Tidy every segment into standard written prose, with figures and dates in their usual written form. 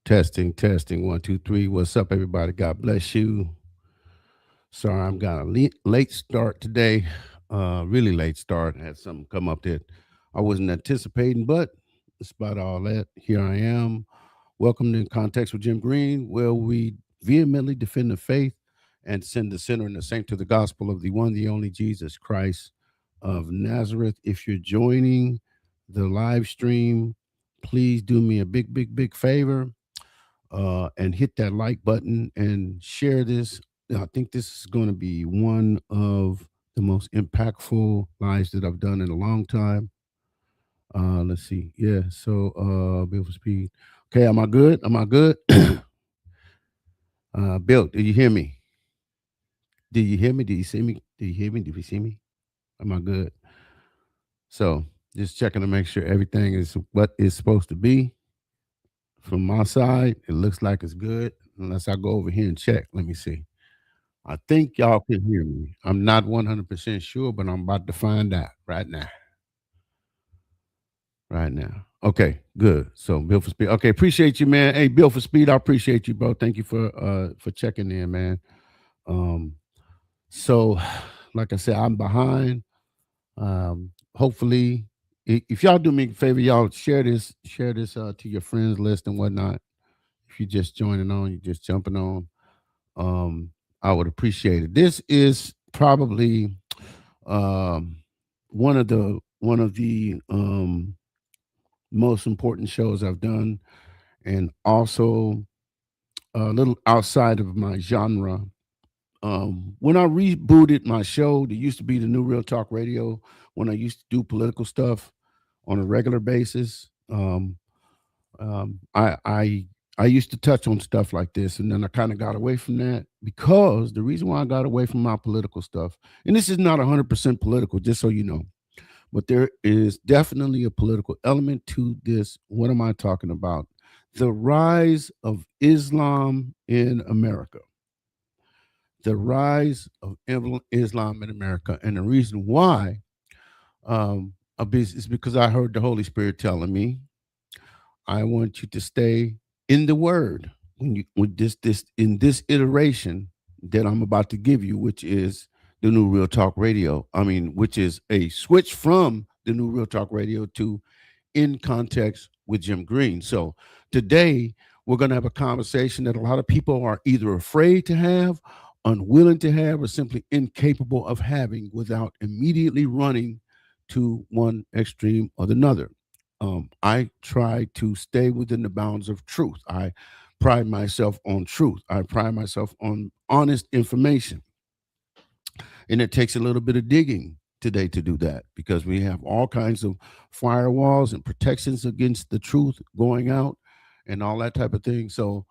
Testing, 1, 2, 3. What's up, everybody? God bless you. Sorry, I'm got a late start today. Really late start. Had something come up that I wasn't anticipating, but despite all that, here I am. Welcome to In Context with Jim Green, where we vehemently defend the faith and send the sinner and the saint to the gospel of the one, the only Jesus Christ of Nazareth. If you're joining the live stream, please do me a big favor and hit that like button and share this. I think this is going to be one of the most impactful lives that I've done in a long time. Let's see. Yeah. So, Bill for speed. Okay. Am I good? Am I good? Bill, did you hear me? Did you hear me? Did you see me? Did you hear me? Did you see me? Am I good? So, just checking to make sure everything is what it's supposed to be. From my side, it looks like it's good. Unless I go over here and check. Let me see. I think y'all can hear me. I'm not 100% sure, but I'm about to find out right now. Right now. Okay, good. So Bill for Speed. Okay, appreciate you, man. Hey, Bill for Speed, I appreciate you, bro. Thank you for checking in, man. Um, so like I said, I'm behind. Hopefully, if y'all do me a favor, y'all share this to your friends list and whatnot. If you're just joining on, you're just jumping on. Um, I would appreciate it. This is probably um, one of the most important shows I've done, and also a little outside of my genre. When I rebooted my show, there used to be the New Real Talk Radio. When I used to do political stuff on a regular basis, um, I I I used to touch on stuff like this, and then I kind of got away from that because the reason why I got away from my political stuff, and this is not 100% political, just so you know, but there is definitely a political element to this. What am I talking about? The rise of Islam in America. The rise of Islam in America, and the reason why is because I heard the Holy Spirit telling me I want you to stay in the word when this in this iteration that I'm about to give you, which is the New Real Talk Radio. I mean, which is a switch from the New Real Talk Radio to In Context with Jim Green. So today we're going to have a conversation that a lot of people are either afraid to have, unwilling to have, or simply incapable of having without immediately running to one extreme or another. I try to stay within the bounds of truth. I pride myself on truth. I pride myself on honest information. And it takes a little bit of digging today to do that because we have all kinds of firewalls and protections against the truth going out and all that type of thing. So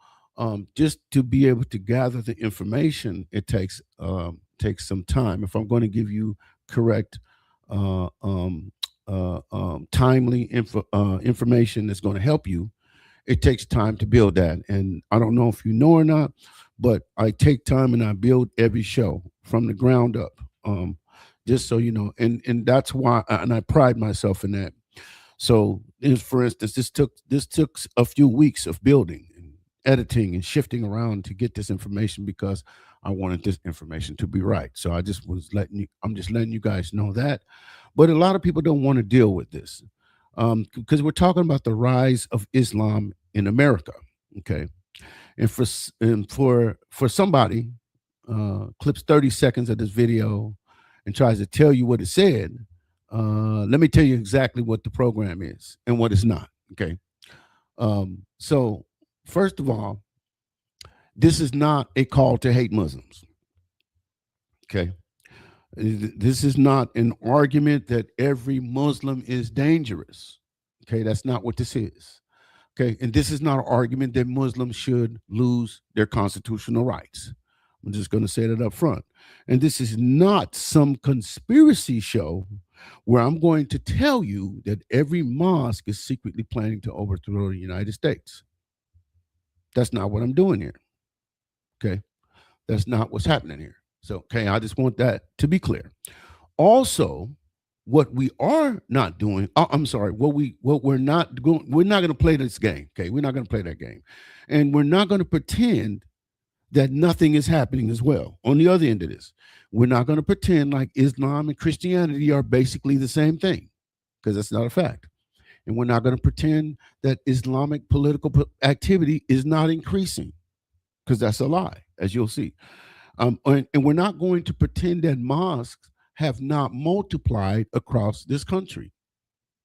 just to be able to gather the information, it takes some time. If I'm going to give you correct uh, um, timely information that's going to help you, it takes time to build that. And I don't know if you know or not, but I take time and I build every show from the ground up. Just so you know, and that's why, and I pride myself in that. So, for instance, this took a few weeks of building and editing and shifting around to get this information because I wanted this information to be right. So I'm just letting you guys know that. But a lot of people don't want to deal with this because we're talking about the rise of Islam in America. Okay, and for somebody clips 30 seconds of this video and tries to tell you what it said, let me tell you exactly what the program is and what it's not. Okay. So, first of all, this is not a call to hate Muslims. Okay. This is not an argument that every Muslim is dangerous. Okay. That's not what this is. Okay. And this is not an argument that Muslims should lose their constitutional rights. I'm just going to say that up front. And this is not some conspiracy show where I'm going to tell you that every mosque is secretly planning to overthrow the United States. That's not what I'm doing here. Okay. That's not what's happening here. So, okay, I just want that to be clear. Also, what we are not doing, I'm sorry, what we're not going to play this game. Okay, we're not going to play that game. And we're not going to pretend that nothing is happening as well. On the other end of this, we're not going to pretend like Islam and Christianity are basically the same thing, because that's not a fact. And we're not going to pretend that Islamic political activity is not increasing, because that's a lie, as you'll see. And we're not going to pretend that mosques have not multiplied across this country.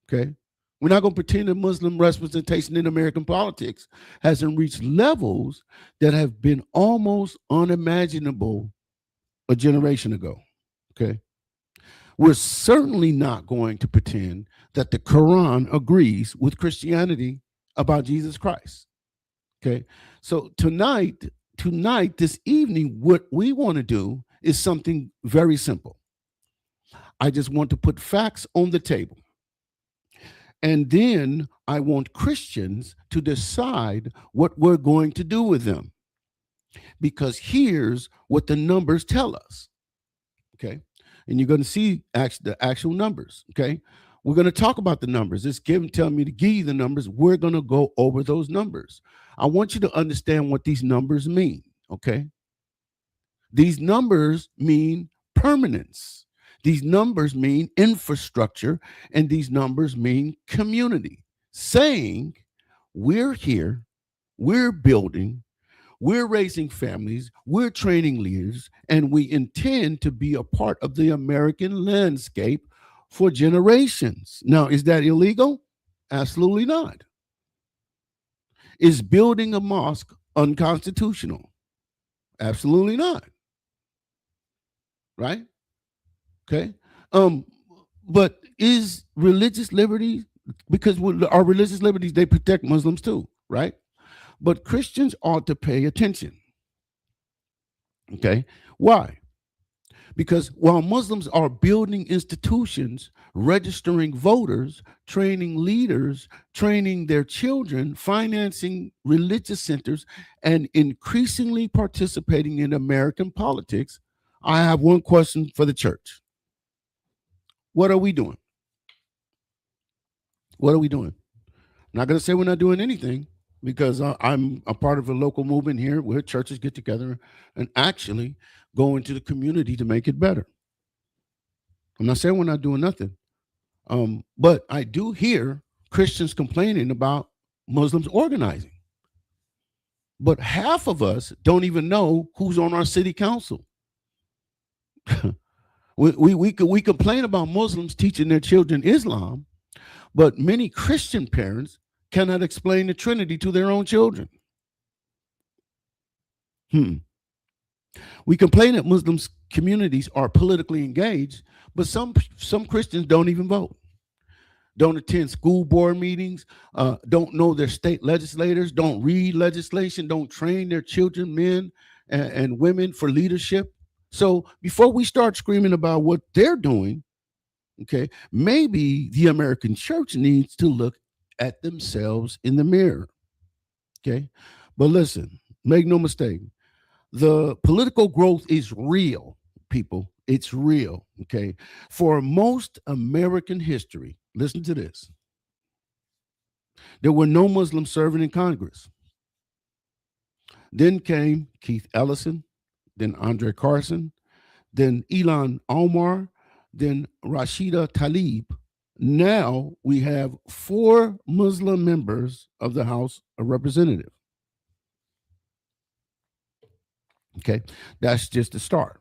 Okay. We're not going to pretend that Muslim representation in American politics hasn't reached levels that have been almost unimaginable a generation ago. Okay. We're certainly not going to pretend that the Quran agrees with Christianity about Jesus Christ. Okay. So tonight, this evening, what we want to do is something very simple. I just want to put facts on the table. And then I want Christians to decide what we're going to do with them. Because here's what the numbers tell us. Okay. And you're going to see the actual numbers. Okay. We're going to talk about the numbers. It's tell me to give you the numbers. We're going to go over those numbers. I want you to understand what these numbers mean. Okay. These numbers mean permanence. These numbers mean infrastructure, and these numbers mean community. Saying we're here, we're building, we're raising families, we're training leaders, and we intend to be a part of the American landscape for generations. Now, is that illegal? Absolutely not. Is building a mosque unconstitutional? Absolutely not. Right? Okay. But is religious liberty, because our religious liberties, they protect Muslims too, right? But Christians ought to pay attention. Okay. Why? Because while Muslims are building institutions, registering voters, training leaders, training their children, financing religious centers, and increasingly participating in American politics, I have one question for the church. What are we doing? What are we doing? I'm not going to say we're not doing anything, because I'm a part of a local movement here where churches get together and actually go into the community to make it better. I'm not saying we're not doing nothing. But I do hear Christians complaining about Muslims organizing. But half of us don't even know who's on our city council. we complain about Muslims teaching their children Islam, but many Christian parents cannot explain the Trinity to their own children. We complain that Muslim communities are politically engaged, but some Christians don't even vote, don't attend school board meetings, don't know their state legislators, don't read legislation, don't train their children, men and women, for leadership. So before we start screaming about what they're doing, okay, maybe the American church needs to look at themselves in the mirror. Okay. But listen, make no mistake, the political growth is real, people. It's real. Okay. For most American history, listen to this, there were no Muslims serving in Congress. Then came Keith Ellison, then Andre Carson, then Ilhan Omar, then Rashida Tlaib. Now we have 4 Muslim members of the House of Representatives. Okay, that's just the start.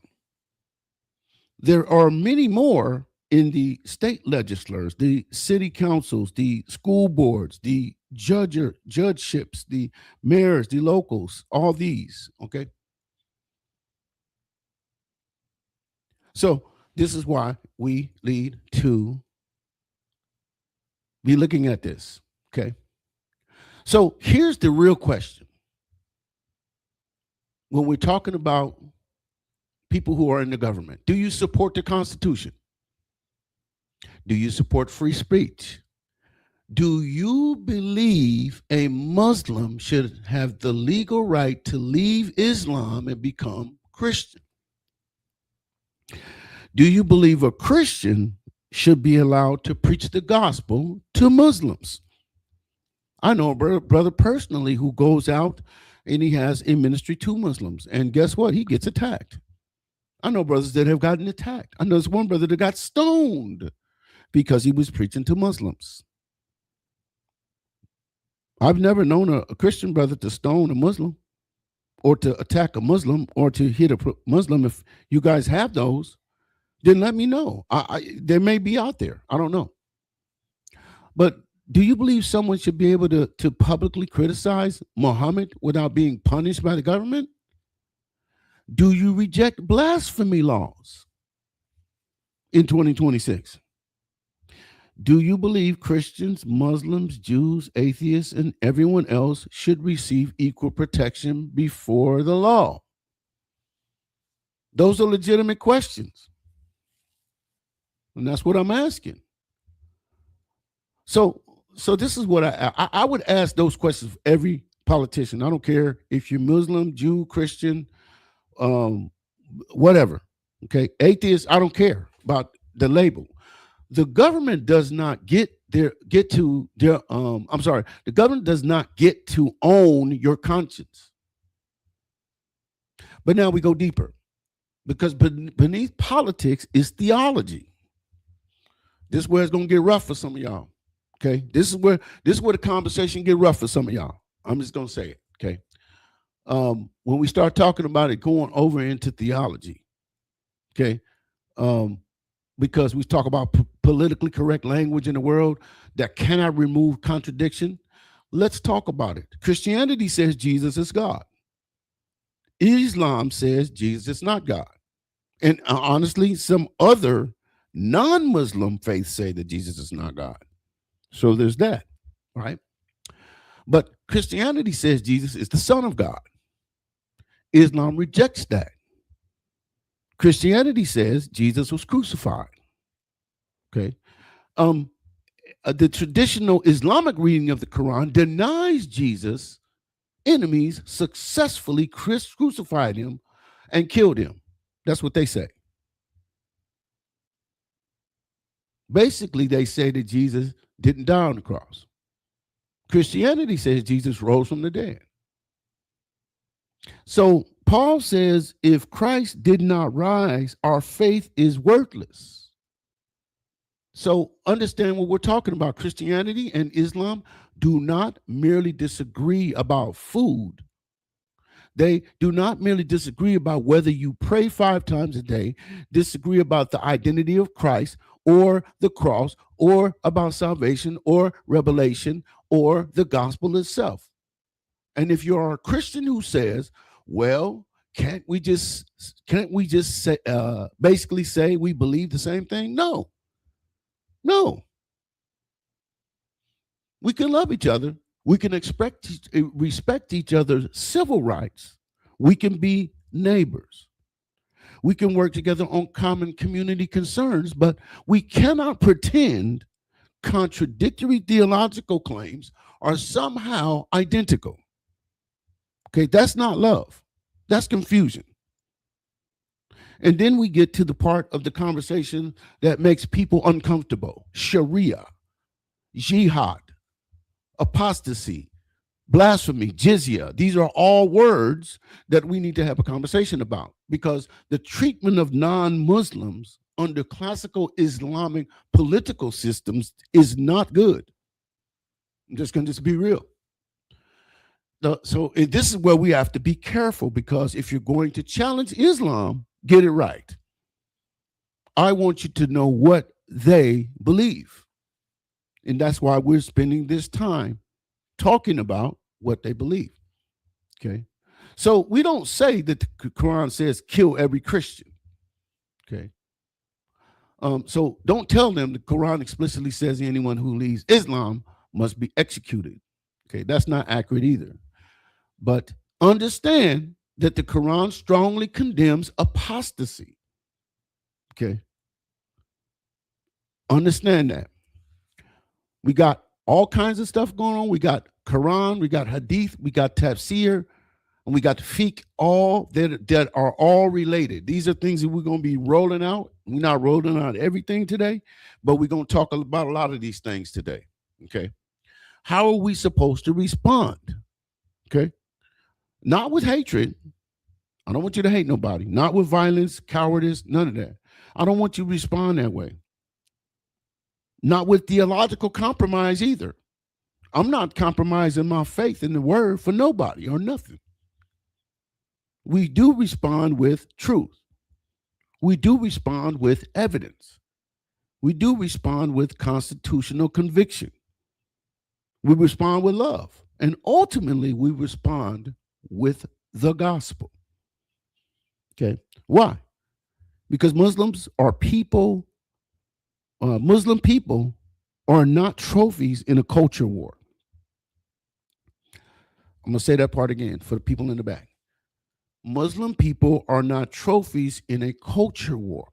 There are many more in the state legislatures, the city councils, the school boards, the judgeships, the mayors, the locals, all these. Okay. So this is why we need to be looking at this. Okay. So here's the real question. When we're talking about people who are in the government, do you support the Constitution? Do you support free speech? Do you believe a Muslim should have the legal right to leave Islam and become Christian? Do you believe a Christian should be allowed to preach the gospel to Muslims? I know a brother personally who goes out and he has a ministry to Muslims. And guess what? He gets attacked. I know brothers that have gotten attacked. I know there's one brother that got stoned because he was preaching to Muslims. I've never known a Christian brother to stone a Muslim or to attack a Muslim or to hit a Muslim. If you guys have those, then let me know. They may be out there. I don't know. But do you believe someone should be able to publicly criticize Muhammad without being punished by the government? Do you reject blasphemy laws in 2026? Do you believe Christians, Muslims, Jews, atheists, and everyone else should receive equal protection before the law? Those are legitimate questions. And that's what I'm asking. So this is what I would ask those questions of every politician. I don't care if you're Muslim, Jew, Christian, whatever. Okay, atheist. I don't care about the label. The government does not the government does not get to own your conscience. But now we go deeper, because beneath politics is theology. This is where it's gonna get rough for some of y'all. Okay, this is where the conversation get rough for some of y'all. I'm just gonna say it. Okay, when we start talking about it going over into theology, okay, because we talk about politically correct language in the world that cannot remove contradiction. Let's talk about it. Christianity says Jesus is God. Islam says Jesus is not God. And honestly, some other non-Muslim faiths say that Jesus is not God. So there's that, right? But Christianity says Jesus is the Son of God. Islam rejects that. Christianity says Jesus was crucified. Okay. The traditional Islamic reading of the Quran denies Jesus' enemies successfully crucified him and killed him. That's what they say. Basically, they say that Jesus didn't die on the cross. Christianity says Jesus rose from the dead. So Paul says, if Christ did not rise, our faith is worthless. So understand what we're talking about. Christianity and Islam do not merely disagree about food. They do not merely disagree about whether you pray 5 times a day, disagree about the identity of Christ or the cross or about salvation or revelation or the gospel itself. And if you're a Christian who says, well, can't we just say, basically say we believe the same thing? No. We can love each other. We can respect each other's civil rights. We can be neighbors. We can work together on common community concerns, but we cannot pretend contradictory theological claims are somehow identical. Okay, that's not love. That's confusion. And then we get to the part of the conversation that makes people uncomfortable. Sharia, jihad, apostasy, blasphemy, jizya. These are all words that we need to have a conversation about, because the treatment of non-Muslims under classical Islamic political systems is not good. I'm just going to be real. So this is where we have to be careful, because if you're going to challenge Islam, get it right. I want you to know what they believe. And that's why we're spending this time talking about what they believe. Okay. So we don't say that the Quran says kill every Christian. Okay. So don't tell them the Quran explicitly says anyone who leaves Islam must be executed. Okay. That's not accurate either. But understand that the Quran strongly condemns apostasy. Okay. Understand that. We got all kinds of stuff going on. We got Quran, we got Hadith, we got Tafsir, and we got Fiqh, all that are all related. These are things that we're going to be rolling out. We're not rolling out everything today, but we're going to talk about a lot of these things today. Okay. How are we supposed to respond? Okay. Not with hatred. I don't want you to hate nobody. Not with violence, cowardice, none of that. I don't want you to respond that way. Not with theological compromise either. I'm not compromising my faith in the word for nobody or nothing. We do respond with truth. We do respond with evidence. We do respond with constitutional conviction. We respond with love. And ultimately, we respond with the gospel. Okay. Why? Because Muslims are people, Muslim people are not trophies in a culture war. I'm going to say that part again for the people in the back. Muslim people are not trophies in a culture war.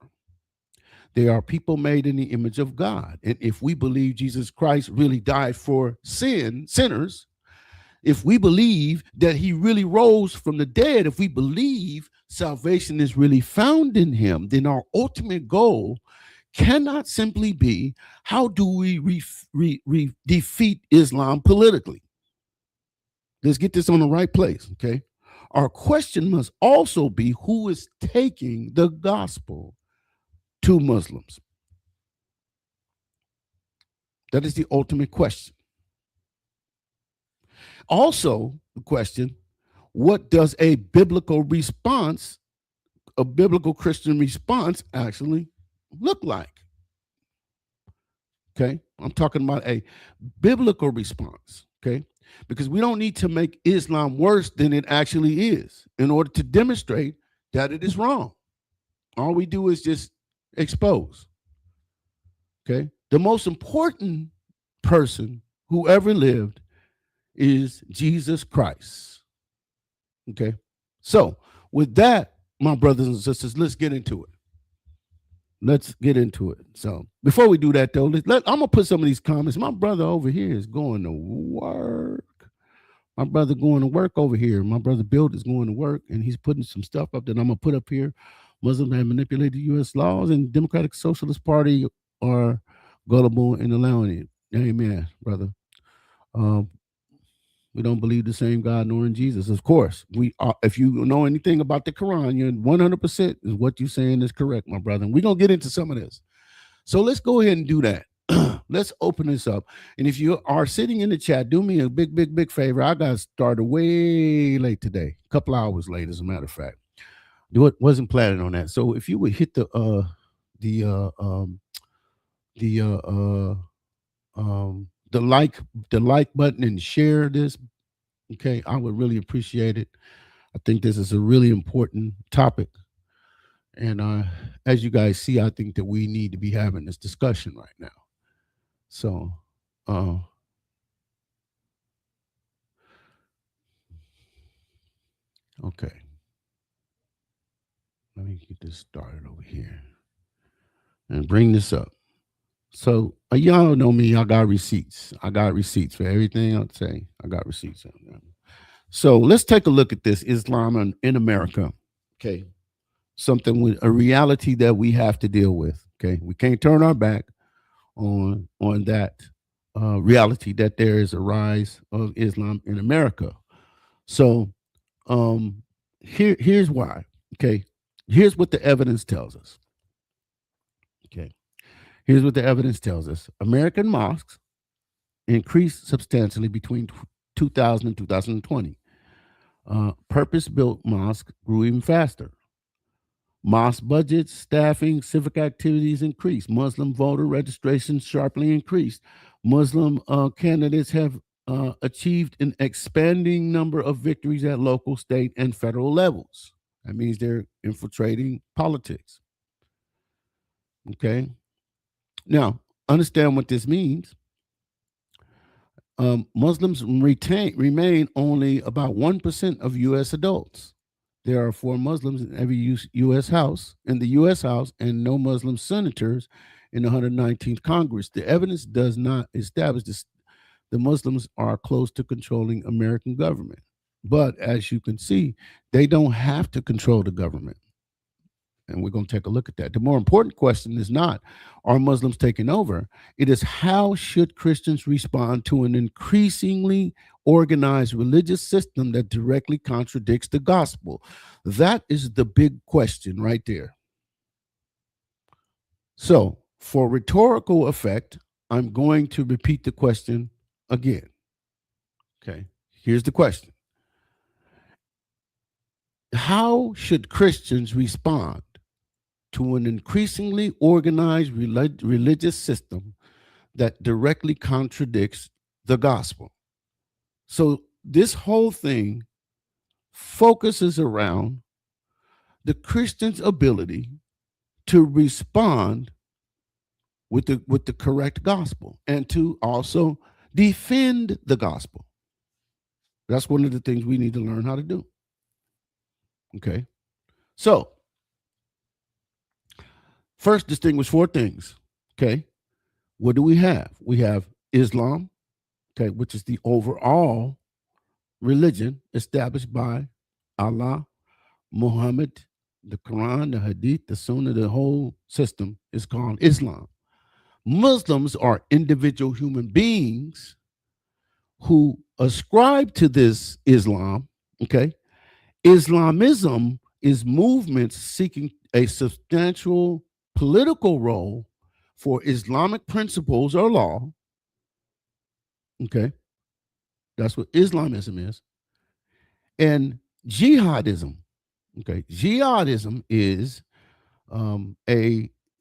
They are people made in the image of God. And if we believe Jesus Christ really died for sinners, if we believe that he really rose from the dead, if we believe salvation is really found in him, then our ultimate goal cannot simply be, how do we defeat Islam politically? Let's get this on the right place, okay? Our question must also be, who is taking the gospel to Muslims? That is the ultimate question. Also, the question, what does a biblical response, a biblical Christian response actually look like? Okay, I'm talking about a biblical response, okay? Because we don't need to make Islam worse than it actually is in order to demonstrate that it is wrong. All we do is just expose. Okay, the most important person who ever lived is Jesus Christ. Okay, so with that, my brothers and sisters, let's get into it. Let's get into it. So before we do that, though, I'm gonna put some of these comments. My brother over here is going to work. My brother going to work over here. My brother Bill is going to work, and he's putting some stuff up that I'm gonna put up here. Muslims have manipulated U.S. laws, and Democratic Socialist Party are gullible in allowing it. Amen, brother. We don't believe the same God nor in Jesus. Of course, we are. If you know anything about the Quran, you're 100% is what you're saying is correct, my brother. And we're gonna get into some of this. So let's go ahead and do that. Let's open this up. And if you are sitting in the chat, do me a big favor. I got started way late today, a couple hours late, as a matter of fact. Wasn't planning on that. So if you would hit the like button and share this, okay, I would really appreciate it. I think this is a really important topic, and as you guys see, I think that we need to be having this discussion right now. So okay, let me get this started over here and bring this up. So y'all know me. I got receipts. I got receipts for everything I'll say. I got receipts. So let's take a look at this Islam in America. Okay, something with a reality that we have to deal with. Okay, we can't turn our back on that reality that there is a rise of Islam in America. So here's why. Okay, here's what the evidence tells us. Okay. Here's what the evidence tells us. American mosques increased substantially between 2000 and 2020. Purpose-built mosques grew even faster. Mosque budgets, staffing, civic activities increased. Muslim voter registration sharply increased. Muslim candidates have achieved an expanding number of victories at local, state, and federal levels. That means they're infiltrating politics. Okay. Now, understand what this means. Muslims remain only about 1% of U.S. adults. There are 4 Muslims in every U.S. House, and no Muslim senators in the 119th Congress. The evidence does not establish this. The Muslims are close to controlling American government. But as you can see, they don't have to control the government. And we're going to take a look at that. The more important question is not, are Muslims taking over? It is, how should Christians respond to an increasingly organized religious system that directly contradicts the gospel? That is the big question right there. So, for rhetorical effect, I'm going to repeat the question again. Okay, here's the question. How should Christians respond to an increasingly organized religious system that directly contradicts the gospel? So this whole thing focuses around the Christian's ability to respond with the correct gospel and to also defend the gospel. That's one of the things we need to learn how to do. Okay. So first, distinguish four things. Okay. What do we have? We have Islam, okay, which is the overall religion established by Allah, Muhammad, the Quran, the Hadith, the Sunnah, the whole system is called Islam. Muslims are individual human beings who ascribe to this Islam, okay? Islamism is movements seeking a substantial political role for Islamic principles or law, okay? That's what Islamism is. And jihadism, okay? Jihadism is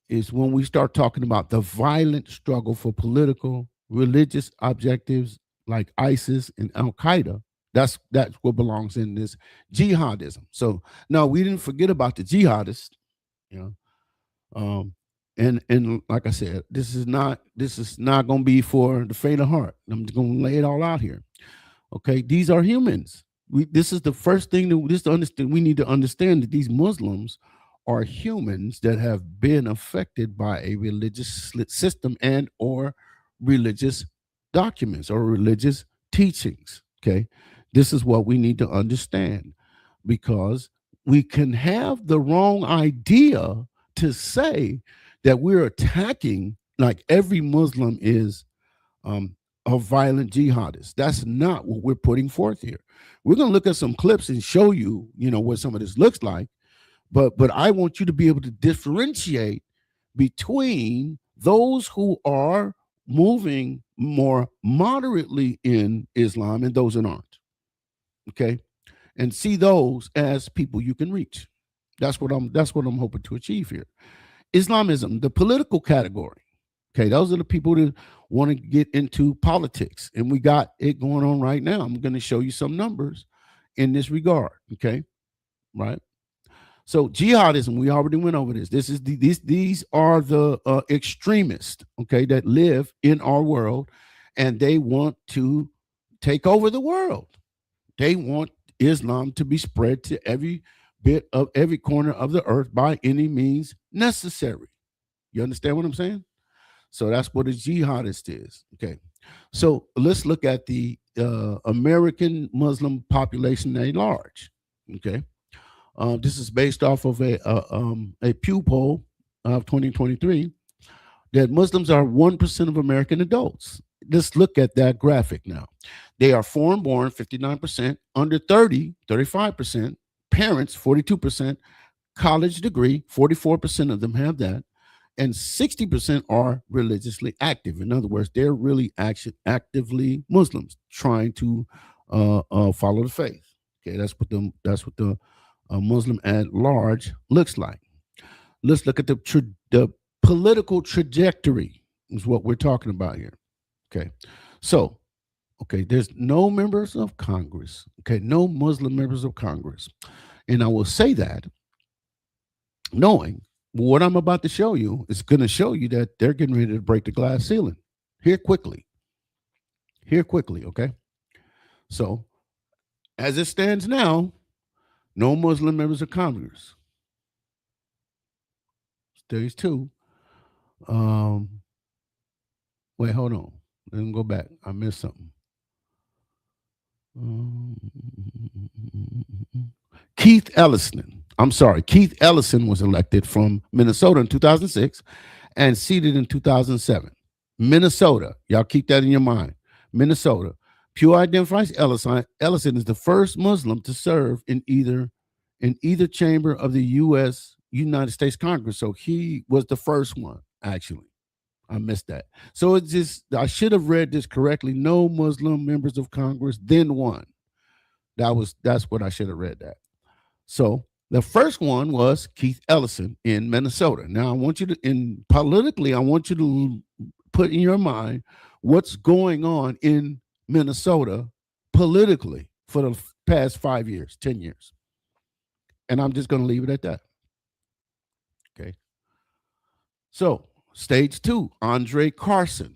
is when we start talking about the violent struggle for political, religious objectives like ISIS and Al Qaeda. That's what belongs in this jihadism. So no, we didn't forget about the jihadists, you know. And like I said, this is not going to be for the faint of heart. I'm just going to lay it all out here. Okay, these are humans. This is the first thing to understand. We need to understand that these Muslims are humans that have been affected by a religious system and or religious documents or religious teachings. Okay, this is what we need to understand, because we can have the wrong idea to say that we're attacking, like every Muslim is a violent jihadist. That's not what we're putting forth here. We're going to look at some clips and show you, what some of this looks like. But I want you to be able to differentiate between those who are moving more moderately in Islam and those that aren't. Okay, and see those as people you can reach. That's what I'm hoping to achieve here. Islamism, the political category. Okay, those are the people that want to get into politics, and we got it going on right now. I'm going to show you some numbers in this regard. Okay, right. So jihadism, we already went over this. These are the extremists, okay, that live in our world, and they want to take over the world. They want Islam to be spread to every bit of every corner of the earth by any means necessary. You understand what I'm saying? So that's what a jihadist is. Okay. So let's look at the American Muslim population at large. Okay. This is based off of a Pew poll of 2023 that Muslims are 1% of American adults. Let's look at that graphic now. They are foreign born, 59%, under 30, 35%, parents, 42%, college degree, 44% of them have that, and 60% are religiously active. In other words, they're really actively Muslims trying to follow the faith. Okay, that's what the Muslim at large looks like. Let's look at the political trajectory is what we're talking about here. Okay, so there's no members of Congress. Okay, no Muslim members of Congress, and I will say that knowing what I'm about to show you is going to show you that they're getting ready to break the glass ceiling here quickly. Okay, so as it stands now, no Muslim members of Congress. Stage two. Wait, hold on. Let me go back. I missed something. Keith Ellison. I'm sorry, Keith Ellison was elected from Minnesota in 2006 and seated in 2007. Minnesota, y'all keep that in your mind. Minnesota. Pew identifies Ellison. Ellison is the first Muslim to serve in either chamber of the U.S. United States Congress. So he was the first one, actually. I missed that. So it's just I should have read this correctly. No Muslim members of Congress, then one. That's what I should have read that. So the first one was Keith Ellison in Minnesota. Now I want you to, politically, I want you to put in your mind what's going on in Minnesota politically for the past 5 years, 10 years. And I'm just going to leave it at that. Okay. So stage two, Andre Carson.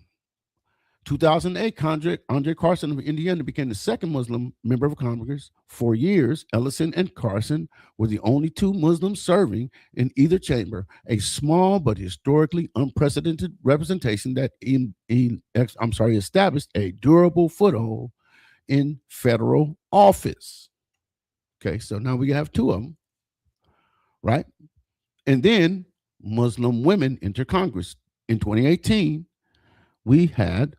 2008, Andre Carson of Indiana became the second Muslim member of Congress. For years, Ellison and Carson were the only two Muslims serving in either chamber, a small but historically unprecedented representation that established a durable foothold in federal office. Okay, so now we have two of them, right? And then Muslim women enter Congress. In 2018, we had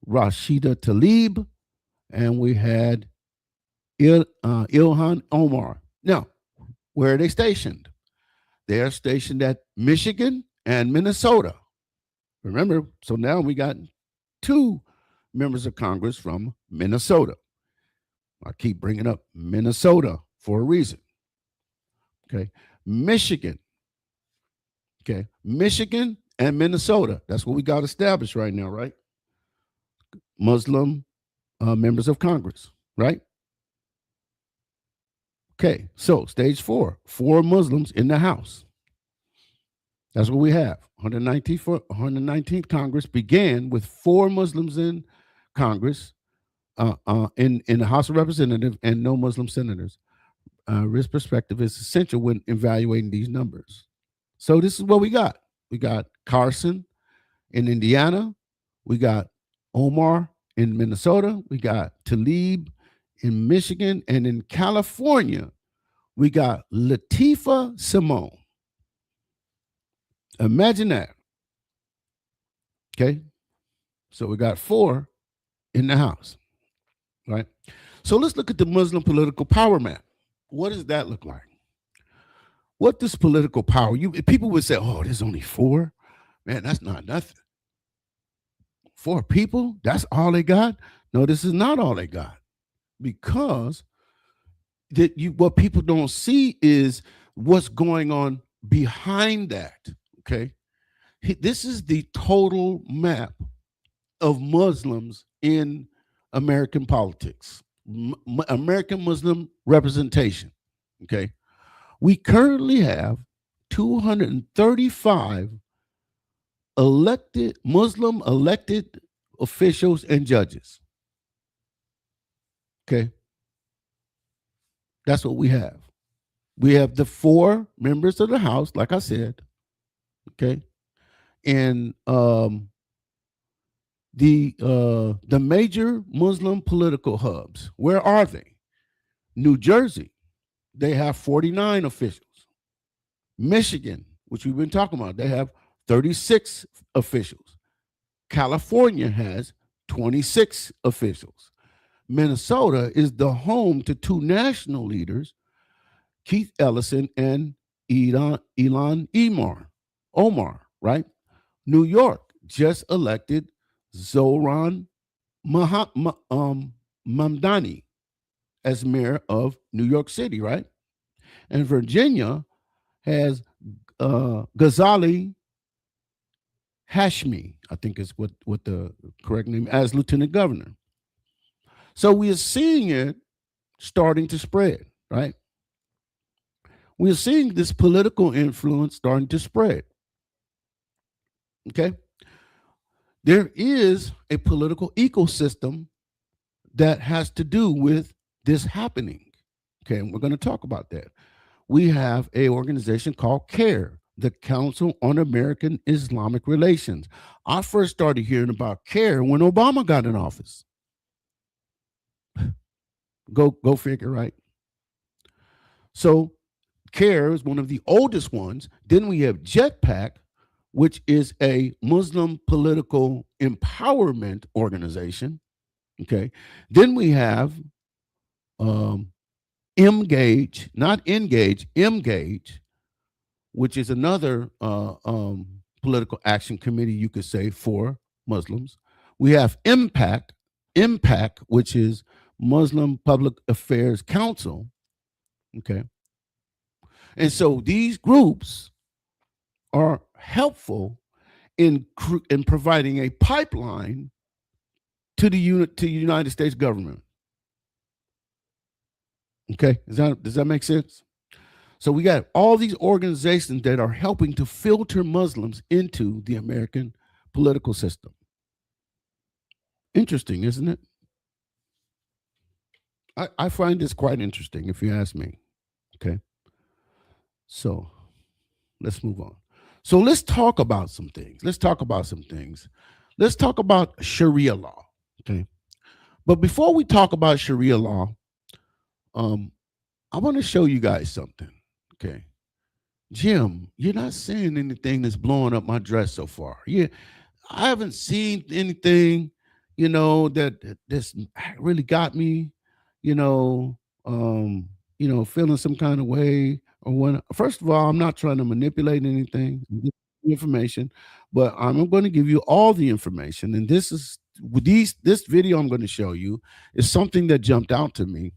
Rashida Tlaib, and we had Ilhan Omar. Now, where are they stationed? They are stationed at Michigan and Minnesota. Remember, so now we got two members of Congress from Minnesota. I keep bringing up Minnesota for a reason. Okay, Michigan. Okay, Michigan and Minnesota. That's what we got established right now, right? Muslim members of Congress, right? Okay, so stage four Muslims in the House. That's what we have. 119th Congress began with 4 Muslims in Congress, in the House of Representatives, and no Muslim senators. Risk perspective is essential when evaluating these numbers. So this is what we got. We got Carson in Indiana. We got Omar in Minnesota. We got Tlaib in Michigan. And in California, we got Latifah Simone. Imagine that. Okay. So we got 4 in the House, right? So let's look at the Muslim political power map. What does that look like? What does political power? People would say, "Oh, there's only 4." Man, that's not nothing. 4 people, that's all they got? No, this is not all they got. Because what people don't see is what's going on behind that. Okay. This is the total map of Muslims in American politics, American Muslim representation. Okay. We currently have 235 Muslim elected officials and judges. Okay. That's what we have. We have the 4 members of the House, like I said. Okay. And the major Muslim political hubs, where are they? New Jersey, they have 49 officials. Michigan, which we've been talking about, they have 36 officials. California has 26 officials. Minnesota is the home to 2 national leaders, Keith Ellison and Ilhan Omar, right? New York just elected Zohran Mamdani as mayor of New York City, right? And Virginia has Ghazali Hashmi, I think is what the correct name, as lieutenant governor. So we are seeing it starting to spread, right? We are seeing this political influence starting to spread. Okay? There is a political ecosystem that has to do with this happening. Okay, and we're going to talk about that. We have an organization called CARE, the Council on American Islamic Relations. I first started hearing about CARE when Obama got in office. Go figure, right? So CARE is one of the oldest ones. Then we have JETPAC, which is a Muslim political empowerment organization. Okay. Then we have um, Engage, not Engage, Engage, which is another political action committee, you could say, for Muslims. We have Impact, which is Muslim Public Affairs Council. Okay. And so these groups are helpful in providing a pipeline to the United States government. Okay, does that make sense? So we got all these organizations that are helping to filter Muslims into the American political system. Interesting, isn't it? I find this quite interesting, if you ask me. Okay, so let's move on. So let's talk about some things. Let's talk about Sharia law. Okay, but before we talk about Sharia law, I want to show you guys something. Okay. Jim, you're not saying anything that's blowing up my dress so far. Yeah, I haven't seen anything, that's really got me, you know, feeling some kind of way or when. First of all, I'm not trying to manipulate anything, information, but I'm going to give you all the information. And this video I'm going to show you is something that jumped out to me.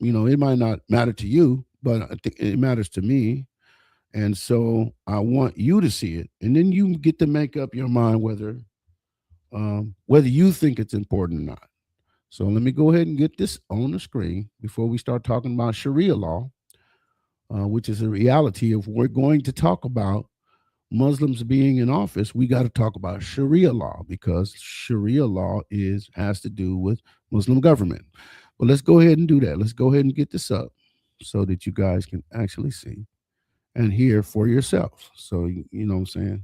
It might not matter to you, but I think it matters to me. And so I want you to see it. And then you get to make up your mind whether you think it's important or not. So let me go ahead and get this on the screen before we start talking about Sharia law, which is a reality. If we're going to talk about Muslims being in office, we got to talk about Sharia law, because Sharia law has to do with Muslim government. Well, let's go ahead and do that. Let's go ahead and get this up so that you guys can actually see and hear for yourself. So, you know what I'm saying?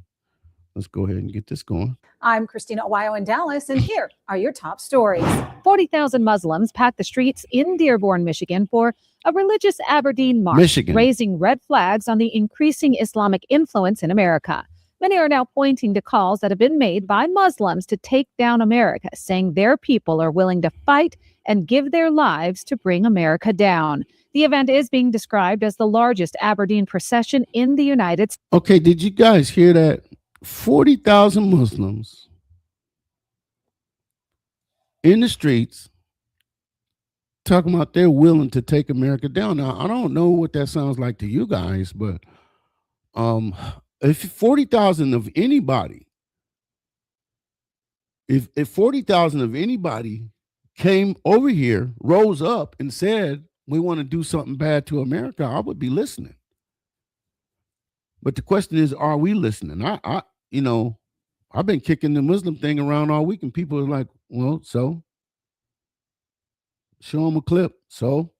Let's go ahead and get this going. I'm Christina Owayo in Dallas, and here are your top stories. 40,000 Muslims packed the streets in Dearborn, Michigan for a religious Aberdeen march, raising red flags on the increasing Islamic influence in America. Many are now pointing to calls that have been made by Muslims to take down America, saying their people are willing to fight and give their lives to bring America down. The event is being described as the largest Aberdeen procession in the United States. Okay, did you guys hear that? 40,000 Muslims in the streets talking about they're willing to take America down. Now, I don't know what that sounds like to you guys, but if 40,000 of anybody, if 40,000 of anybody came over here, rose up and said, we want to do something bad to America, I would be listening. But the question is, are we listening? I've been kicking the Muslim thing around all week, and people are like, well, so show them a clip. So,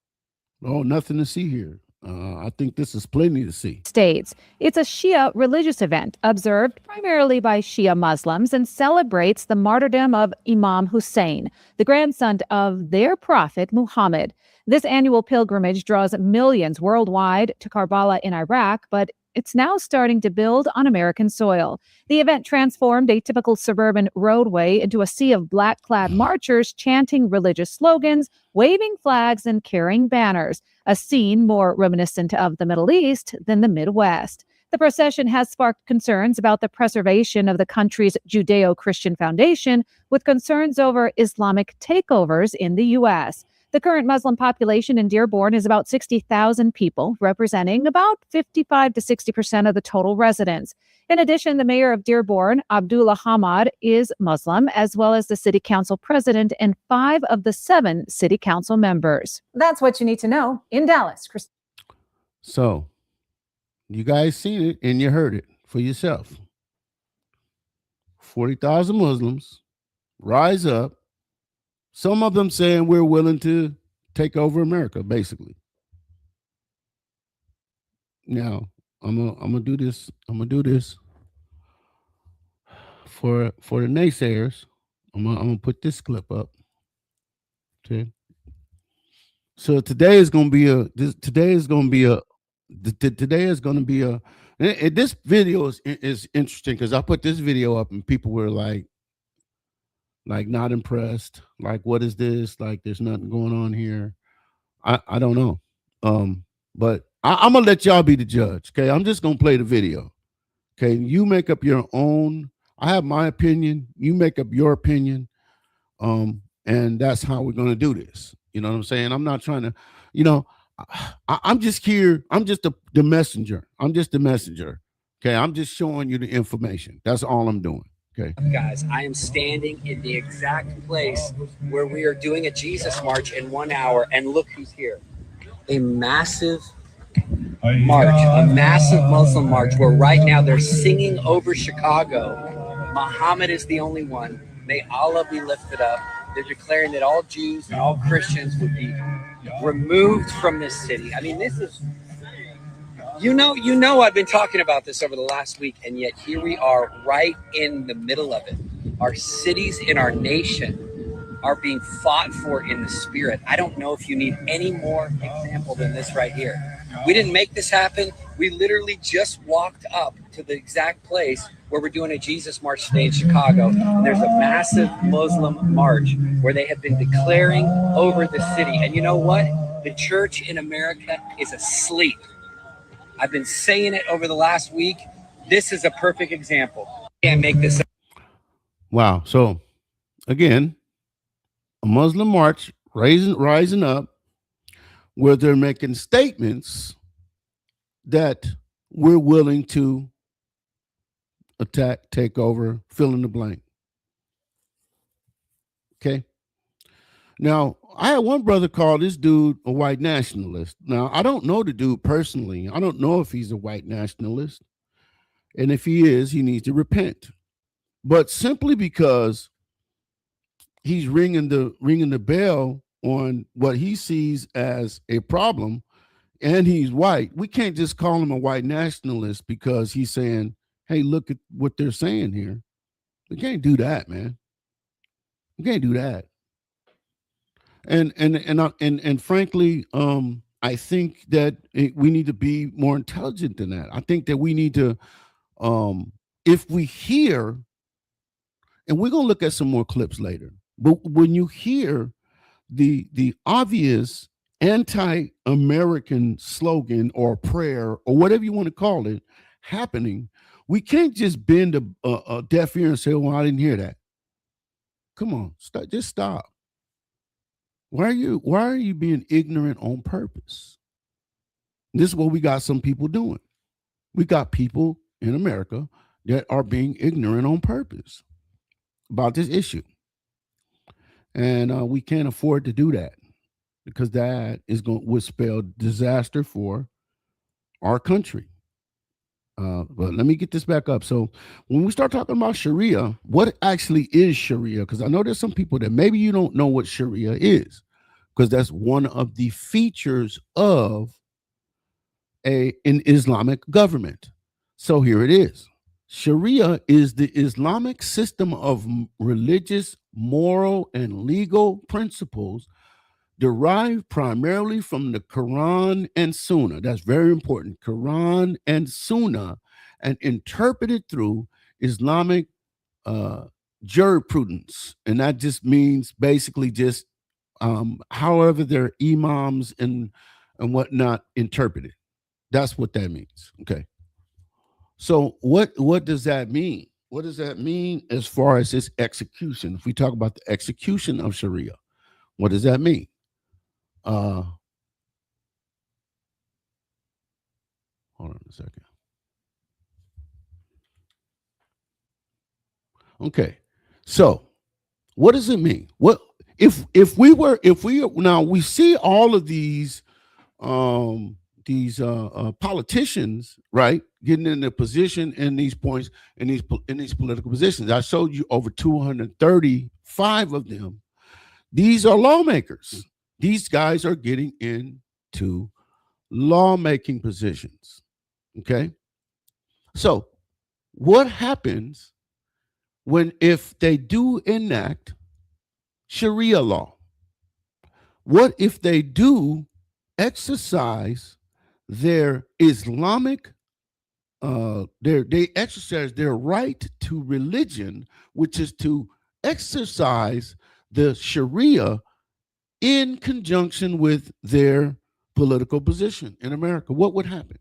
nothing to see here. I think this is plenty to see. States. It's a Shia religious event observed primarily by Shia Muslims and celebrates the martyrdom of Imam Hussein, the grandson of their prophet Muhammad. This annual pilgrimage draws millions worldwide to Karbala in Iraq, but it's now starting to build on American soil. The event transformed a typical suburban roadway into a sea of black-clad marchers chanting religious slogans, waving flags, and carrying banners, a scene more reminiscent of the Middle East than the Midwest. The procession has sparked concerns about the preservation of the country's Judeo-Christian foundation, with concerns over Islamic takeovers in the U.S. The current Muslim population in Dearborn is about 60,000 people, representing about 55 to 60% of the total residents. In addition, the mayor of Dearborn, Abdullah Hamad, is Muslim, as well as the city council president and 5 of the 7 city council members. That's what you need to know in Dallas. So, you guys seen it and you heard it for yourself. 40,000 Muslims rise up. Some of them saying we're willing to take over America, basically. Now, I'm gonna do this. I'm gonna do this for the naysayers. I'm gonna put this clip up. Okay. So today is going to be a today is going to be a today is going to be a this video is interesting because I put this video up and people were like not impressed. Like, what is this? Like, there's nothing going on here. I don't know. But I'm gonna let y'all be the judge. Okay, I'm just gonna play the video. Okay, you make up your own. I have my opinion. You make up your opinion. And that's how we're gonna do this. You know what I'm saying? I'm not trying to, you know, I'm just here. I'm just the messenger. I'm just the messenger. Okay, I'm just showing you the information. That's all I'm doing. Okay. Guys, I am standing in the exact place where we are doing a Jesus march in 1 hour, and look who's here. A massive march, a massive Muslim march, where right now they're singing over Chicago. Muhammad is the only one. May Allah be lifted up. They're declaring that all Jews and all Christians would be removed from this city. I mean, this is, you know, I've been talking about this over the last week, and yet here we are right in the middle of it. Our cities in our nation are being fought for in the spirit. I don't know if you need any more example than this right here. We didn't make this happen. We literally just walked up to the exact place where we're doing a Jesus march today in Chicago. And there's a massive Muslim march where they have been declaring over the city. And you know what? The church in America is asleep. I've been saying it over the last week. This is a perfect example. Can't make this up. Wow. So again, a Muslim march rising up where they're making statements that we're willing to attack, take over, fill in the blank. Okay. Now, I had one brother call this dude a white nationalist. Now, I don't know the dude personally. I don't know if he's a white nationalist. And if he is, he needs to repent. But simply because he's ringing the bell on what he sees as a problem and he's white, we can't just call him a white nationalist because he's saying, hey, look at what they're saying here. We can't do that, man. We can't do that. And frankly, I think that we need to be more intelligent than that. I think that we need to, if we hear, and we're gonna look at some more clips later, but when you hear the obvious anti-American slogan or prayer or whatever you want to call it happening, we can't just bend a deaf ear and say, "Well, I didn't hear that." Come on, just stop. Why are you being ignorant on purpose? This is what we got some people doing. We got people in America that are being ignorant on purpose about this issue. And we can't afford to do that because that would spell disaster for our country. But let me get this back up. So when we start talking about Sharia, what actually is Sharia? Because I know there's some people that maybe you don't know what Sharia is, because that's one of the features of an Islamic government. So here it is. Sharia is the Islamic system of religious, moral, and legal principles derived primarily from the Quran and Sunnah. That's very important. Quran and Sunnah, and interpreted through Islamic jurisprudence. And that just means basically just however their imams and whatnot interpret it. That's what that means. Okay. So what does that mean? What does that mean as far as its execution? If we talk about the execution of Sharia, what does that mean? Hold on a second. Okay. So what does it mean? What if we now we see all of these politicians, right, getting in a position in these points in these political positions. I showed you over 235 of them. These are lawmakers. These guys are getting into lawmaking positions. Okay. So what happens if they do enact Sharia law? What if they do exercise their Islamic, they exercise their right to religion, which is to exercise the Sharia in conjunction with their political position in America? What would happen?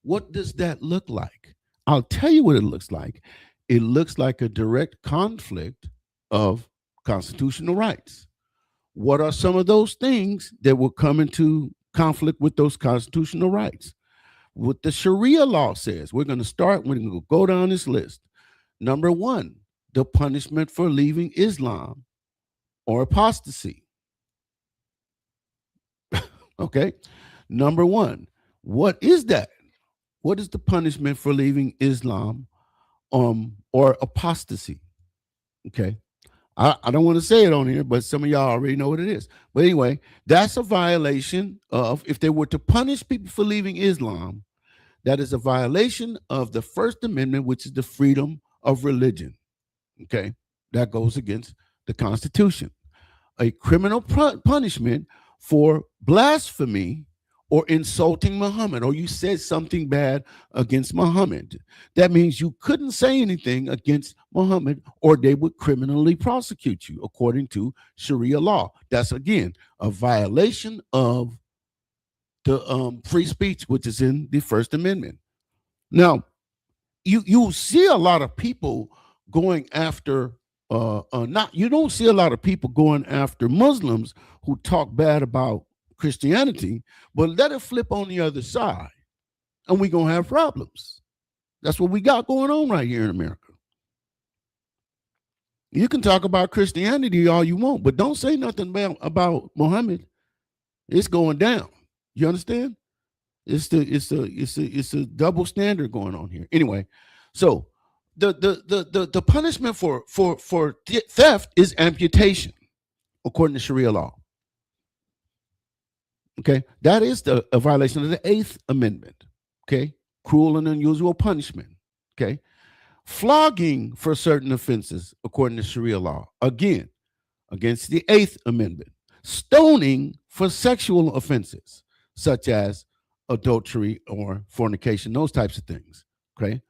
What does that look like? I'll tell you what it looks like. It looks like a direct conflict of constitutional rights. What are some of those things that will come into conflict with those constitutional rights? What the Sharia law says, we're going to go down this list. Number one, the punishment for leaving Islam or apostasy. Okay. Number one, what is that? What is the punishment for leaving Islam or apostasy? Okay. I don't want to say it on here, but some of y'all already know what it is. But anyway, that's a violation of, if they were to punish people for leaving Islam, that is a violation of the First Amendment, which is the freedom of religion. Okay. That goes against the Constitution. A criminal punishment for blasphemy or insulting Muhammad, or you said something bad against Muhammad. That means you couldn't say anything against Muhammad, or they would criminally prosecute you according to Sharia law. That's, again, a violation of the free speech, which is in the First Amendment. Now, you see a lot of people going after you don't see a lot of people going after Muslims who talk bad about Christianity, but let it flip on the other side and we're going to have problems. That's what we got going on right here in America. You can talk about Christianity all you want, but don't say nothing about Muhammad. It's going down. You understand? It's a double standard going on here. Anyway, so the punishment for theft is amputation, according to Sharia law. Okay, that is a violation of the Eighth Amendment. Okay, cruel and unusual punishment. Okay, flogging for certain offenses, according to Sharia law, again, against the Eighth Amendment. Stoning for sexual offenses, such as adultery or fornication, those types of things. Okay,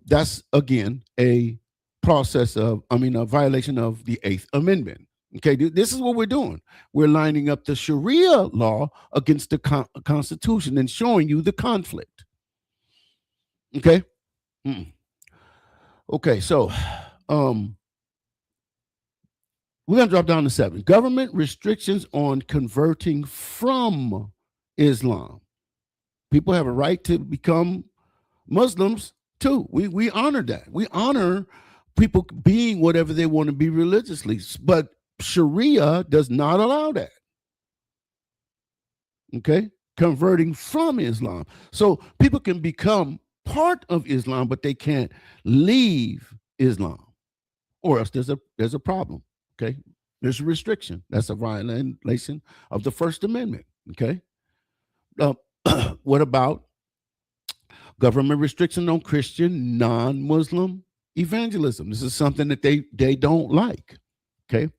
that's again a violation of the Eighth Amendment. Okay, this is what we're doing. We're lining up the Sharia law against the Constitution and showing you the conflict. Okay. Okay, so we're going to drop down to 7. Government restrictions on converting from Islam. People have a right to become Muslims too. We honor that. We honor people being whatever they want to be religiously, but Sharia does not allow that. Okay, converting from Islam. So people can become part of Islam, but they can't leave Islam, or else there's a problem. Okay, there's a restriction. That's a violation of the First Amendment. Okay, what about government restriction on Christian non-Muslim evangelism? This is something that they don't like. Okay,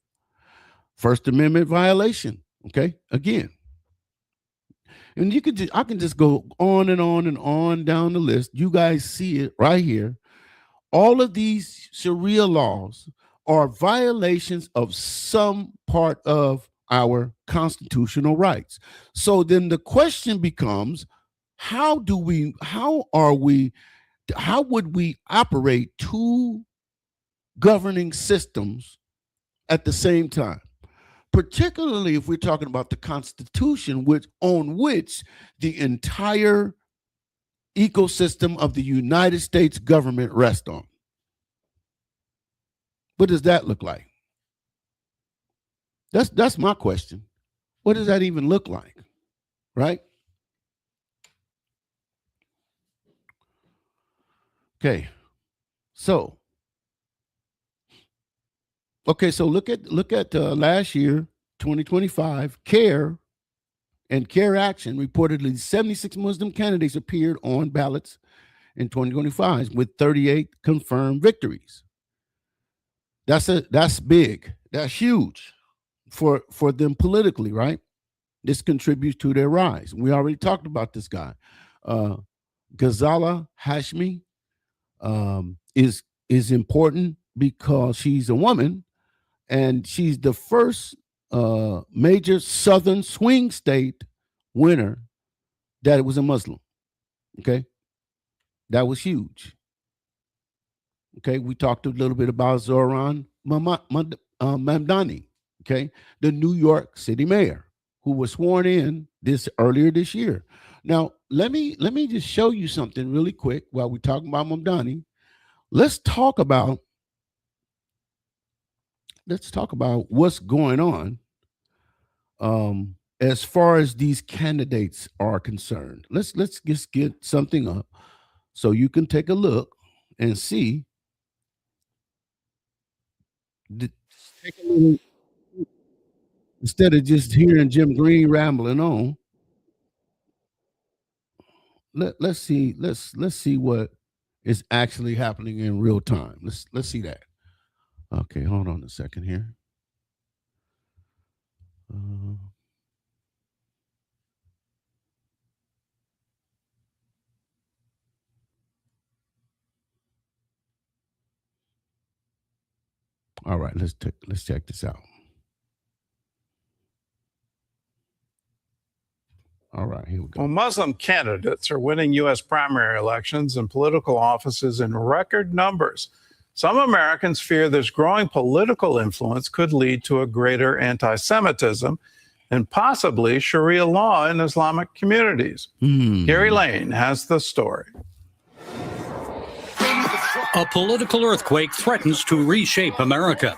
First Amendment violation. Okay, again. And I can just go on and on and on down the list. You guys see it right here. All of these Sharia laws are violations of some part of our constitutional rights. So then the question becomes, how would we operate two governing systems at the same time? Particularly if we're talking about the Constitution, on which the entire ecosystem of the United States government rests on. What does that look like? That's my question. What does that even look like? Right? Okay. So look at last year, 2025, CARE and CARE Action. Reportedly 76 Muslim candidates appeared on ballots in 2025 with 38 confirmed victories. That's big. That's huge. for them politically, right? This contributes to their rise. We already talked about this guy. Ghazala Hashmi is important because she's a woman and she's the first major Southern swing state winner that was a Muslim. Okay, that was huge. Okay, we talked a little bit about Zohran Mamdani. Okay, the New York City mayor who was sworn in earlier this year. Now, let me just show you something really quick while we're talking about Mamdani. Let's talk about what's going on as far as these candidates are concerned. Let's just get something up so you can take a look and see. Take a little, instead of just hearing Jim Green rambling on. Let's see what is actually happening in real time. Let's see that. Okay, hold on a second here. All right, let's check this out. All right, here we go. Well, Muslim candidates are winning U.S. primary elections and political offices in record numbers. Some Americans fear this growing political influence could lead to a greater anti-Semitism and possibly Sharia law in Islamic communities. Gary Lane has the story. A political earthquake threatens to reshape America.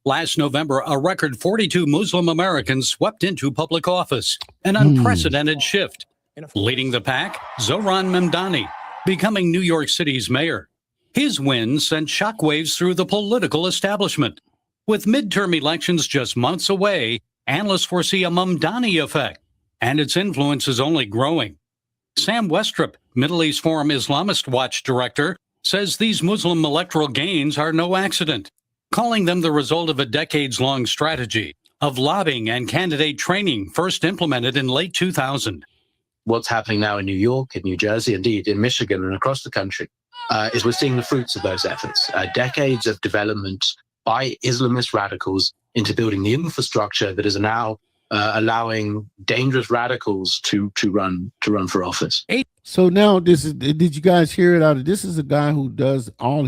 Last November, a record 42 Muslim Americans swept into public office, an unprecedented shift. Leading the pack, Zohran Mamdani, becoming New York City's mayor. His win sent shockwaves through the political establishment. With midterm elections just months away, analysts foresee a Mamdani effect, and its influence is only growing. Sam Westrup, Middle East Forum Islamist Watch director, says these Muslim electoral gains are no accident, calling them the result of a decades-long strategy of lobbying and candidate training first implemented in late 2000. What's happening now in New York, in New Jersey, indeed in Michigan and across the country, is we're seeing the fruits of those efforts. Decades of development by Islamist radicals into building the infrastructure that is now allowing dangerous radicals to run for office. So now did you guys hear it out? This is a guy who does all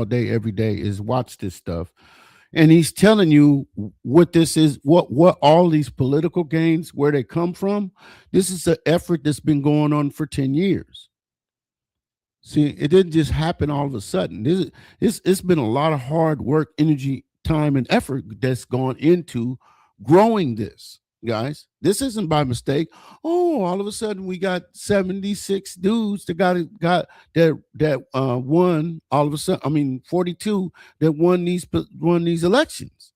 day, every day is watch this stuff. And he's telling you what this is, what all these political gains, where they come from. This is an effort that's been going on for 10 years. See, it didn't just happen all of a sudden. It's been a lot of hard work, energy, time, and effort that's gone into growing this, guys. This isn't by mistake. Oh, all of a sudden we got 76 dudes that won. All of a sudden, 42 that won these elections.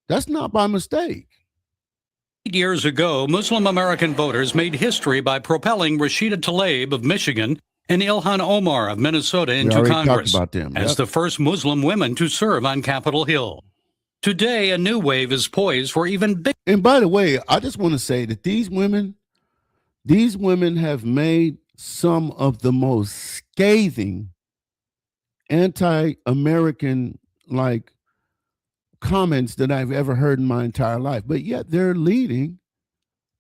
That's not by mistake. 8 years ago, Muslim American voters made history by propelling Rashida Tlaib of Michigan and Ilhan Omar of Minnesota into Congress as the first Muslim women to serve on Capitol Hill. Today, a new wave is poised for even bigger. And by the way, I just want to say that these women have made some of the most scathing anti-American comments that I've ever heard in my entire life, but yet they're leading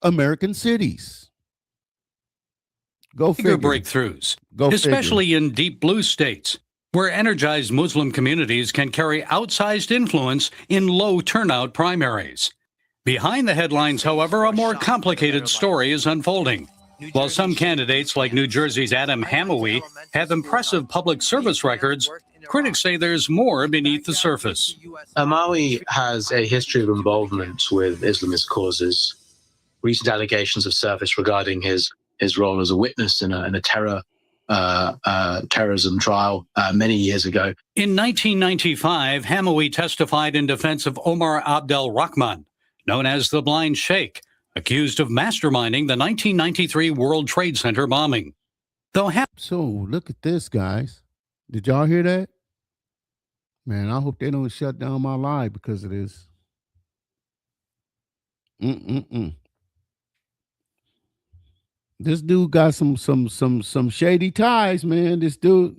American cities. Go figure. Bigger breakthroughs, especially in deep blue states, where energized Muslim communities can carry outsized influence in low turnout primaries. Behind the headlines, however, a more complicated story is unfolding. While some candidates, like New Jersey's Adam Hamawi, have impressive public service records, critics say there's more beneath the surface. Hamawi has a history of involvement with Islamist causes. Recent allegations have surfaced regarding his role as a witness in a terrorism trial many years ago. In 1995, Hamawi testified in defense of Omar Abdel Rahman, known as the Blind Sheikh, accused of masterminding the 1993 World Trade Center bombing. So look at this, guys. Did y'all hear that? Man, I hope they don't shut down my live because of this. Mm-mm-mm. This dude got some shady ties, man. This dude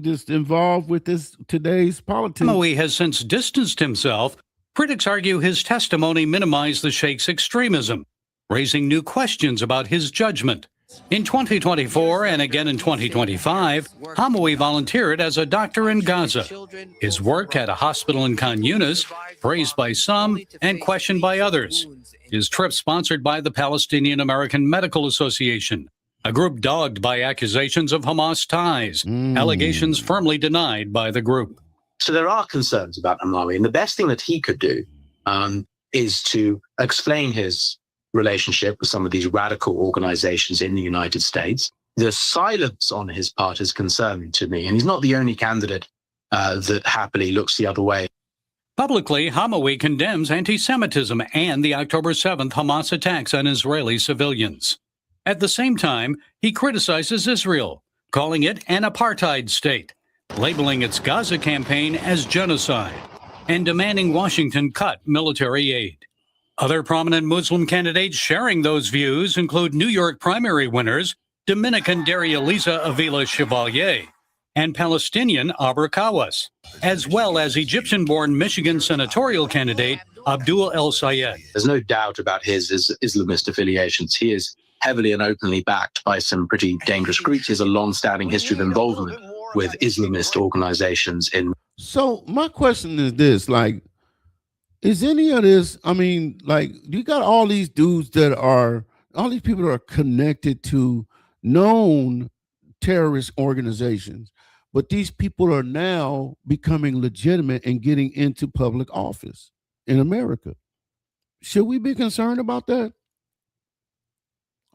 is involved with this today's politics. Hamawi has since distanced himself. Critics argue his testimony minimized the sheikh's extremism, raising new questions about his judgment. In 2024 and again in 2025, Hamawi volunteered as a doctor in Gaza. His work at a hospital in Khan Yunis, praised by some and questioned by others. His trip sponsored by the Palestinian American Medical Association, a group dogged by accusations of Hamas ties, allegations firmly denied by the group. So there are concerns about Hamawi, and the best thing that he could do is to explain his relationship with some of these radical organizations in the United States. The silence on his part is concerning to me, and he's not the only candidate that happily looks the other way. Publicly, Hamawi condemns anti-Semitism and the October 7th Hamas attacks on Israeli civilians. At the same time, he criticizes Israel, calling it an apartheid state, labeling its Gaza campaign as genocide, and demanding Washington cut military aid. Other prominent Muslim candidates sharing those views include New York primary winners Dominican Daria-Liza Avila Chevalier and Palestinian Abra Kawas, as well as Egyptian-born Michigan senatorial candidate Abdul El Sayed. There's no doubt about his Islamist affiliations. He is heavily and openly backed by some pretty dangerous groups. He has a long-standing history of involvement with Islamist organizations in. So my question is this, like, is any of this, I mean, like, you got all these dudes all these people that are connected to known terrorist organizations, but these people are now becoming legitimate and getting into public office in America. Should we be concerned about that?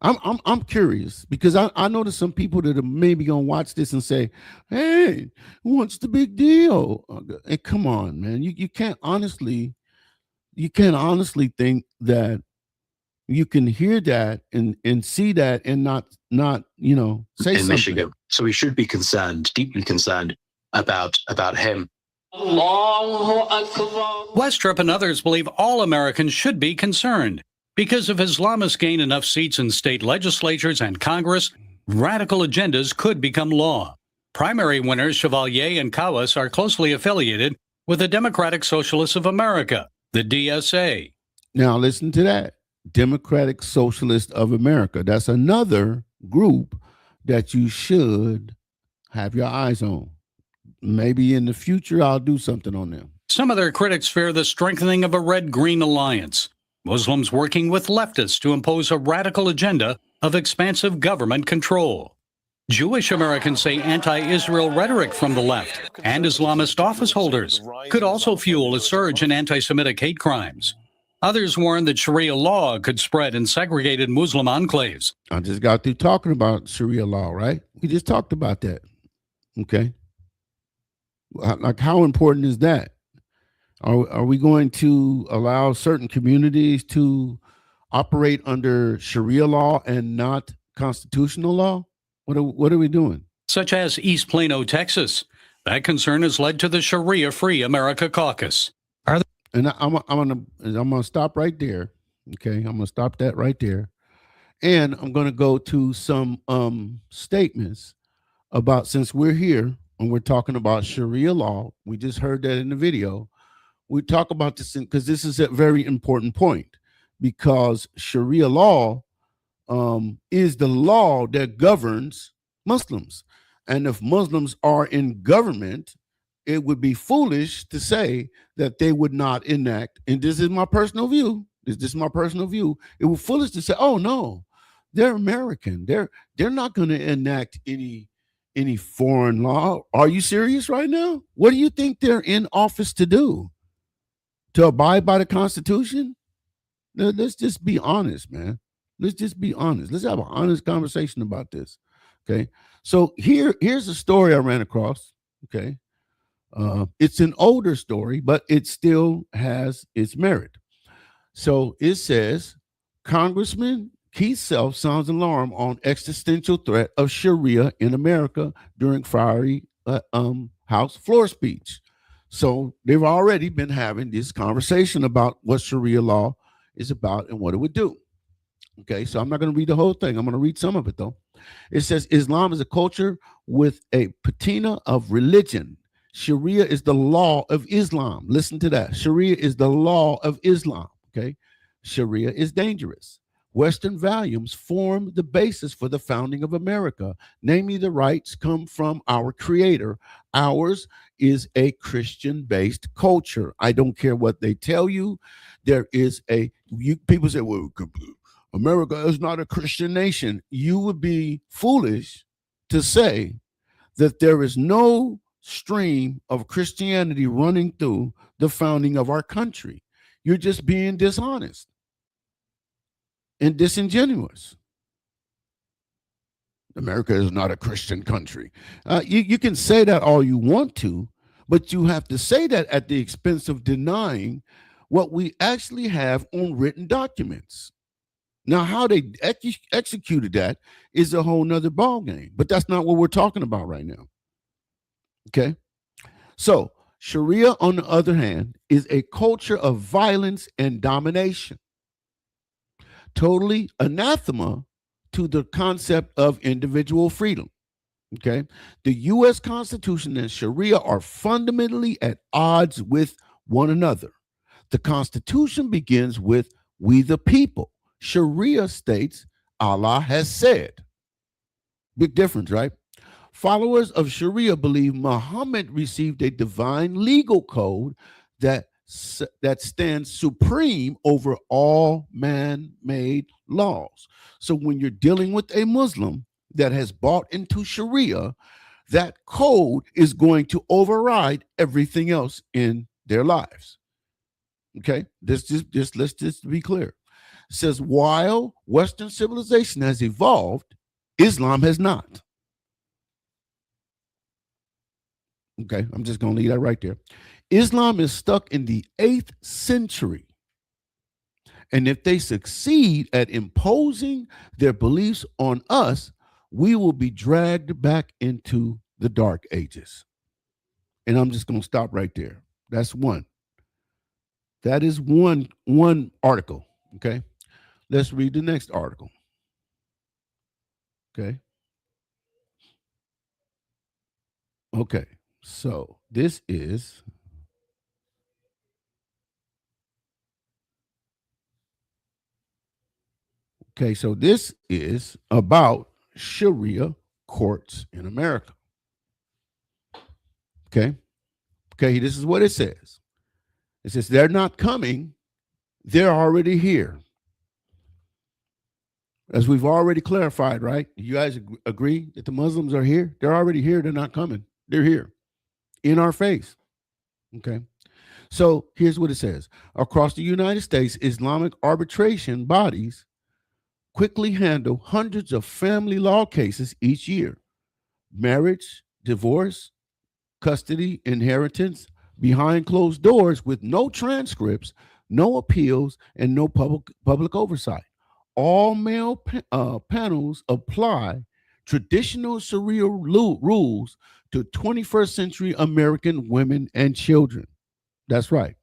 I'm curious because I know there's some people that are maybe gonna watch this and say, "Hey, what's the big deal?" And come on, man, you can't honestly think that you can hear that and see that and not say in something. Michigan. So we should be concerned, deeply concerned about him. Westrup and others believe all Americans should be concerned. Because if Islamists gain enough seats in state legislatures and Congress, radical agendas could become law. Primary winners Chevalier and Kawas are closely affiliated with the Democratic Socialists of America, the DSA. Now listen to that. Democratic Socialists of America. That's another group that you should have your eyes on. Maybe in the future, I'll do something on them. Some of their critics fear the strengthening of a red-green alliance. Muslims working with leftists to impose a radical agenda of expansive government control. Jewish Americans say anti-Israel rhetoric from the left and Islamist office holders could also fuel a surge in anti-Semitic hate crimes. Others warn that Sharia law could spread in segregated Muslim enclaves. I just got through talking about Sharia law, right? We just talked about that. Okay. Like, how important is that? Are we going to allow certain communities to operate under Sharia law and not constitutional law? What are we doing? Such as East Plano, Texas. That concern has led to the Sharia Free America Caucus. And I'm gonna stop right there. Okay, I'm gonna stop that right there, and I'm gonna go to some statements about, since we're here and we're talking about Sharia law. We just heard that in the video. We talk about this because this is a very important point, because Sharia law is the law that governs Muslims, and if Muslims are in government, it would be foolish to say that they would not enact, and this is my personal view. This is my personal view. It would be foolish to say, "Oh no, they're American. They're not going to enact any foreign law." Are you serious right now? What do you think they're in office to do? To abide by the Constitution? Let's just be honest, man. Let's just be honest. Let's have an honest conversation about this. Okay. So here's a story I ran across. Okay. It's an older story, but it still has its merit. So it says, Congressman Keith Self sounds alarm on existential threat of Sharia in America during Friday House floor speech. So they've already been having this conversation about what Sharia law is about and what it would do. Okay, so I'm not going to read the whole thing. I'm going to read some of it though. It says Islam is a culture with a patina of religion. Sharia is the law of Islam. Listen to that. Sharia is the law of Islam. Okay, Sharia is dangerous. Western values form the basis for the founding of America. Namely, the rights come from our Creator. Ours is a Christian-based culture. I don't care what they tell you. There is people say, well, America is not a Christian nation. You would be foolish to say that there is no stream of Christianity running through the founding of our country. You're just being dishonest and disingenuous. America is not a Christian country. You can say that all you want to, but you have to say that at the expense of denying what we actually have on written documents. Now, how they executed that is a whole nother ballgame, but that's not what we're talking about right now. Okay? So, Sharia, on the other hand, is a culture of violence and domination. Totally anathema to the concept of individual freedom. Okay? The U.S. Constitution and Sharia are fundamentally at odds with one another. The Constitution begins with "we the people." Sharia states Allah has said. Big difference, right? Followers of Sharia believe Muhammad received a divine legal code that stands supreme over all man-made laws. So when you're dealing with a Muslim that has bought into Sharia, that code is going to override everything else in their lives. Okay, let's just be clear. It says, while Western civilization has evolved, Islam has not. Okay, I'm just going to leave that right there. Islam is stuck in the 8th century. And if they succeed at imposing their beliefs on us, we will be dragged back into the Dark Ages. And I'm just going to stop right there. That's one. That is one article. Okay. Let's read the next article. Okay. Okay. So this is about Sharia courts in America. Okay. Okay, this is what it says. It says they're not coming, they're already here. As we've already clarified, right? You guys agree that the Muslims are here? They're already here, they're not coming. They're here in our face. Okay. So here's what it says. Across the United States, Islamic arbitration bodies quickly handle hundreds of family law cases each year. Marriage, divorce, custody, inheritance, behind closed doors with no transcripts, no appeals, and no public oversight. All male panels apply traditional Sharia rules to 21st century American women and children. That's right.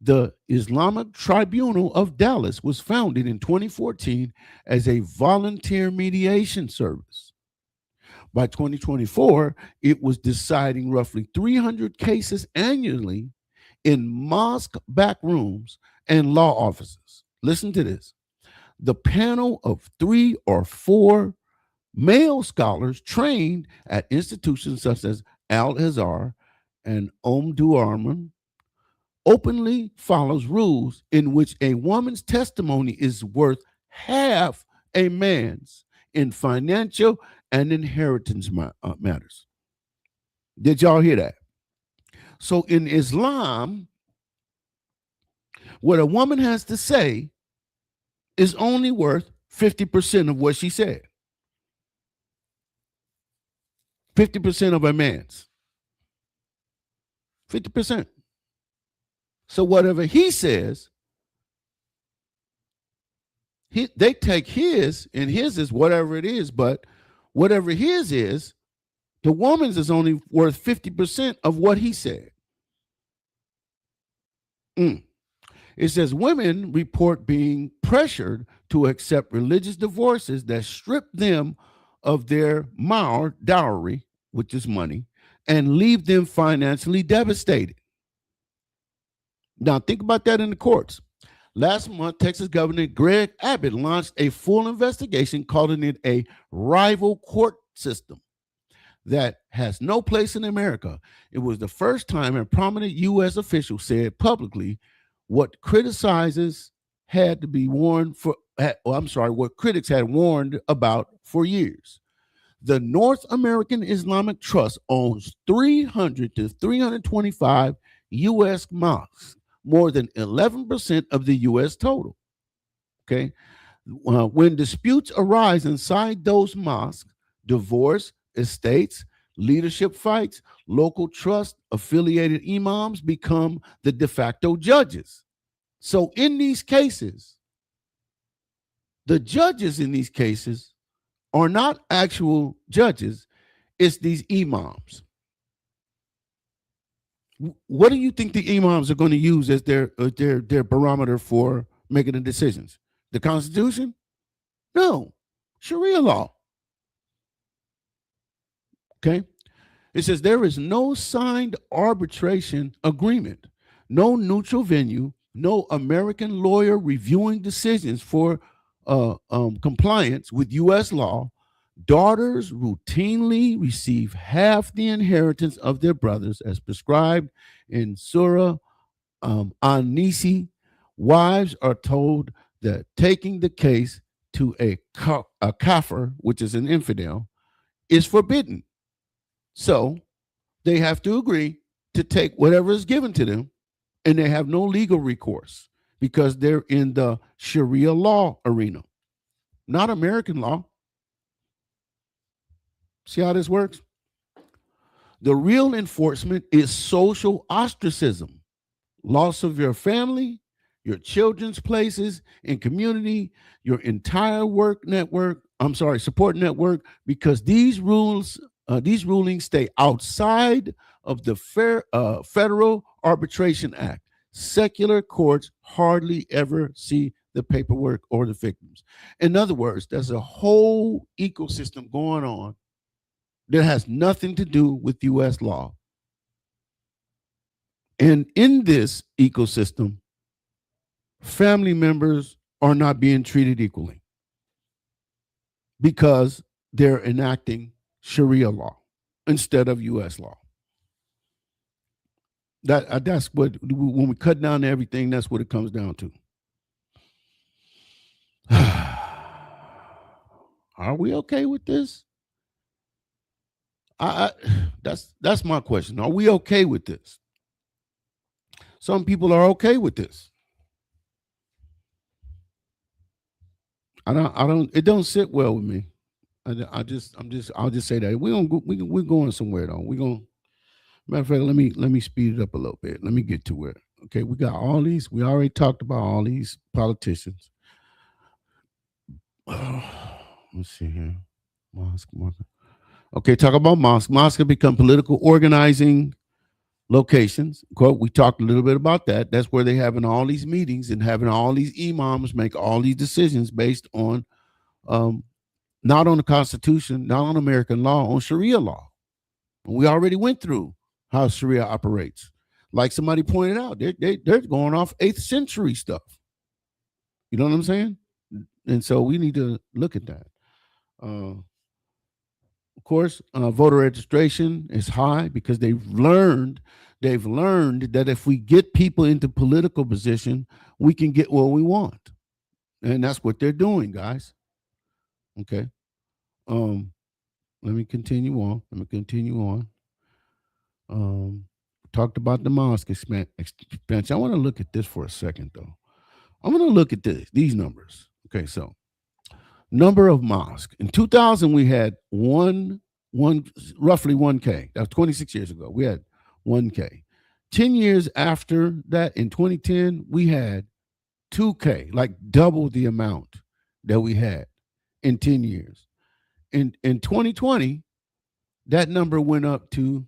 The Islamic Tribunal of Dallas was founded in 2014 as a volunteer mediation service. By 2024, it was deciding roughly 300 cases annually in mosque back rooms and law offices. Listen to this. The panel of 3 or 4 male scholars trained at institutions such as Al-Azhar and Durman openly follows rules in which a woman's testimony is worth half a man's in financial and inheritance matters. Did y'all hear that? So in Islam, what a woman has to say is only worth 50% of what she said. 50% of a man's. 50%. So whatever he says, they take his, and his is whatever it is, but whatever his is, the woman's is only worth 50% of what he said. It says women report being pressured to accept religious divorces that strip them of their dowry, which is money, and leave them financially devastated. Now, think about that in the courts. Last month, Texas Governor Greg Abbott launched a full investigation, calling it a rival court system that has no place in America. It was the first time a prominent U.S. official said publicly what criticizes had to be warned for. What critics had warned about for years. The North American Islamic Trust owns 300 to 325 U.S. mosques, more than 11% of the U.S. total. Okay. When disputes arise inside those mosques, divorce, estates, leadership fights, local trust affiliated imams become the de facto judges. So in these cases, the judges in these cases are not actual judges, it's these imams. What do you think the imams are going to use as their barometer for making the decisions? The Constitution? No. Sharia law. Okay. It says there is no signed arbitration agreement, no neutral venue, no American lawyer reviewing decisions for compliance with U.S. law. Daughters routinely receive half the inheritance of their brothers as prescribed in Surah An-Nisi. Wives are told that taking the case to a kafir, which is an infidel, is forbidden. So they have to agree to take whatever is given to them, and they have no legal recourse because they're in the Sharia law arena, not American law. See how this works? The real enforcement is social ostracism, loss of your family, your children's places in community, your entire support network, because these rulings stay outside of the Federal Arbitration Act. Secular courts hardly ever see the paperwork or the victims. In other words, there's a whole ecosystem going on that has nothing to do with U.S. law. And in this ecosystem, family members are not being treated equally because they're enacting Sharia law instead of U.S. law. That's what, when we cut down to everything, that's what it comes down to. Are we okay with this? That's my question. Are we okay with this? Some people are okay with this. It don't sit well with me. I'll just say that we're going somewhere though. Matter of fact, let me speed it up a little bit. Let me get to it. Okay, we got all these. We already talked about all these politicians. Let's see here. Mosque. Okay, talk about mosques. Mosques have become political organizing locations. Quote, we talked a little bit about that. That's where they're having all these meetings and having all these imams make all these decisions based on not on the Constitution, not on American law, on Sharia law. And we already went through how Sharia operates. Like somebody pointed out, they're going off 8th century stuff. You know what I'm saying? And so we need to look at that. Of course, voter registration is high because they've learned that if we get people into political position, we can get what we want. And that's what they're doing, guys. Okay. Let me continue on. Talked about the mosque expansion. I want to look at this for a second, though. I'm going to look at these numbers. Okay, so number of mosques. In 2000, we had roughly 1K. That was 26 years ago. We had 1K. 10 years after that, in 2010, we had 2K, like double the amount that we had in 10 years. In 2020, that number went up to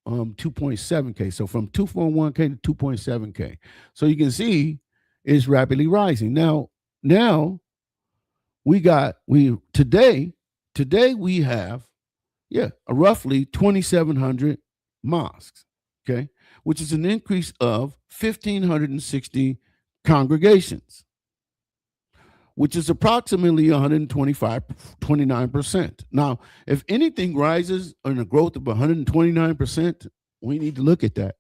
2.7K. So from 2.1K to 2.7K. So you can see is rapidly rising. Now today we have roughly 2,700 mosques, okay, which is an increase of 1,560 congregations, which is approximately 29%. Now, if anything rises on a growth of 129%, we need to look at that.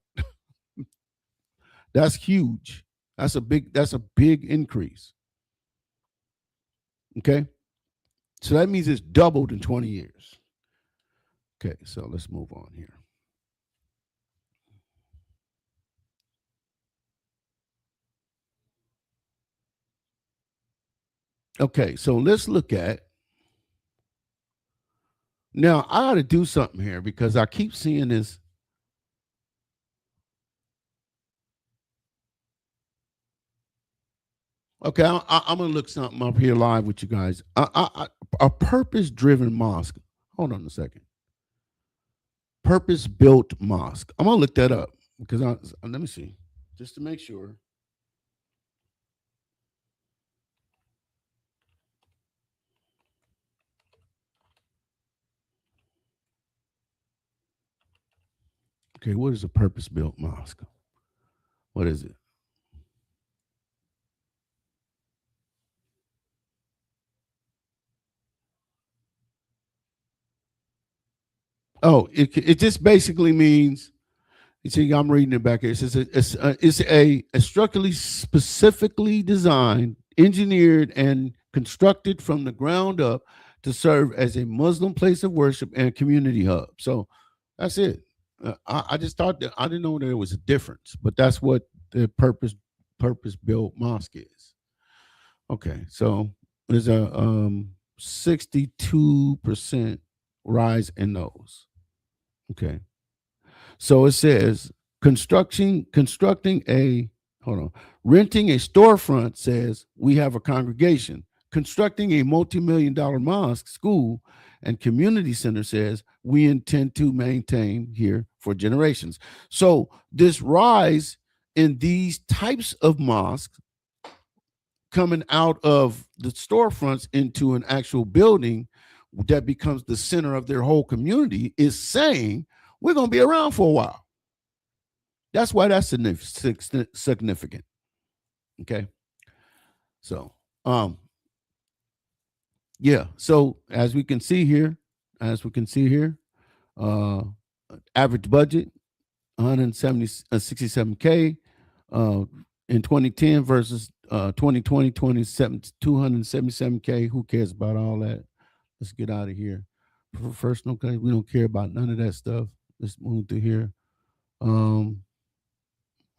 That's huge. That's a big increase. Okay. So that means it's doubled in 20 years. Okay, so let's move on here. Okay, so let's look at. Now, I ought to do something here because I keep seeing this. Okay, I'm going to look something up here live with you guys. A purpose-driven mosque. Hold on a second. Purpose-built mosque. I'm going to look that up because let me see, just to make sure. Okay, what is a purpose-built mosque? What is it? Oh, it just basically means, you see, I'm reading it back here. It says it's a structurally specifically designed, engineered, and constructed from the ground up to serve as a Muslim place of worship and community hub. So that's it. I just thought that I didn't know there was a difference, but that's what the purpose-built mosque is. Okay, so there's a 62% rise in those. Okay. So it says renting a storefront says we have a congregation. Constructing a multi-million-dollar mosque, school, and community center says we intend to maintain here for generations. So this rise in these types of mosques coming out of the storefronts into an actual building that becomes the center of their whole community is saying we're going to be around for a while. That's why that's significant. Okay. So, so as we can see here, average budget, 167K in 2010 versus 2020, 277K. Who cares about all that? Let's get out of here. Professional, okay, we don't care about none of that stuff. Let's move through here. I'm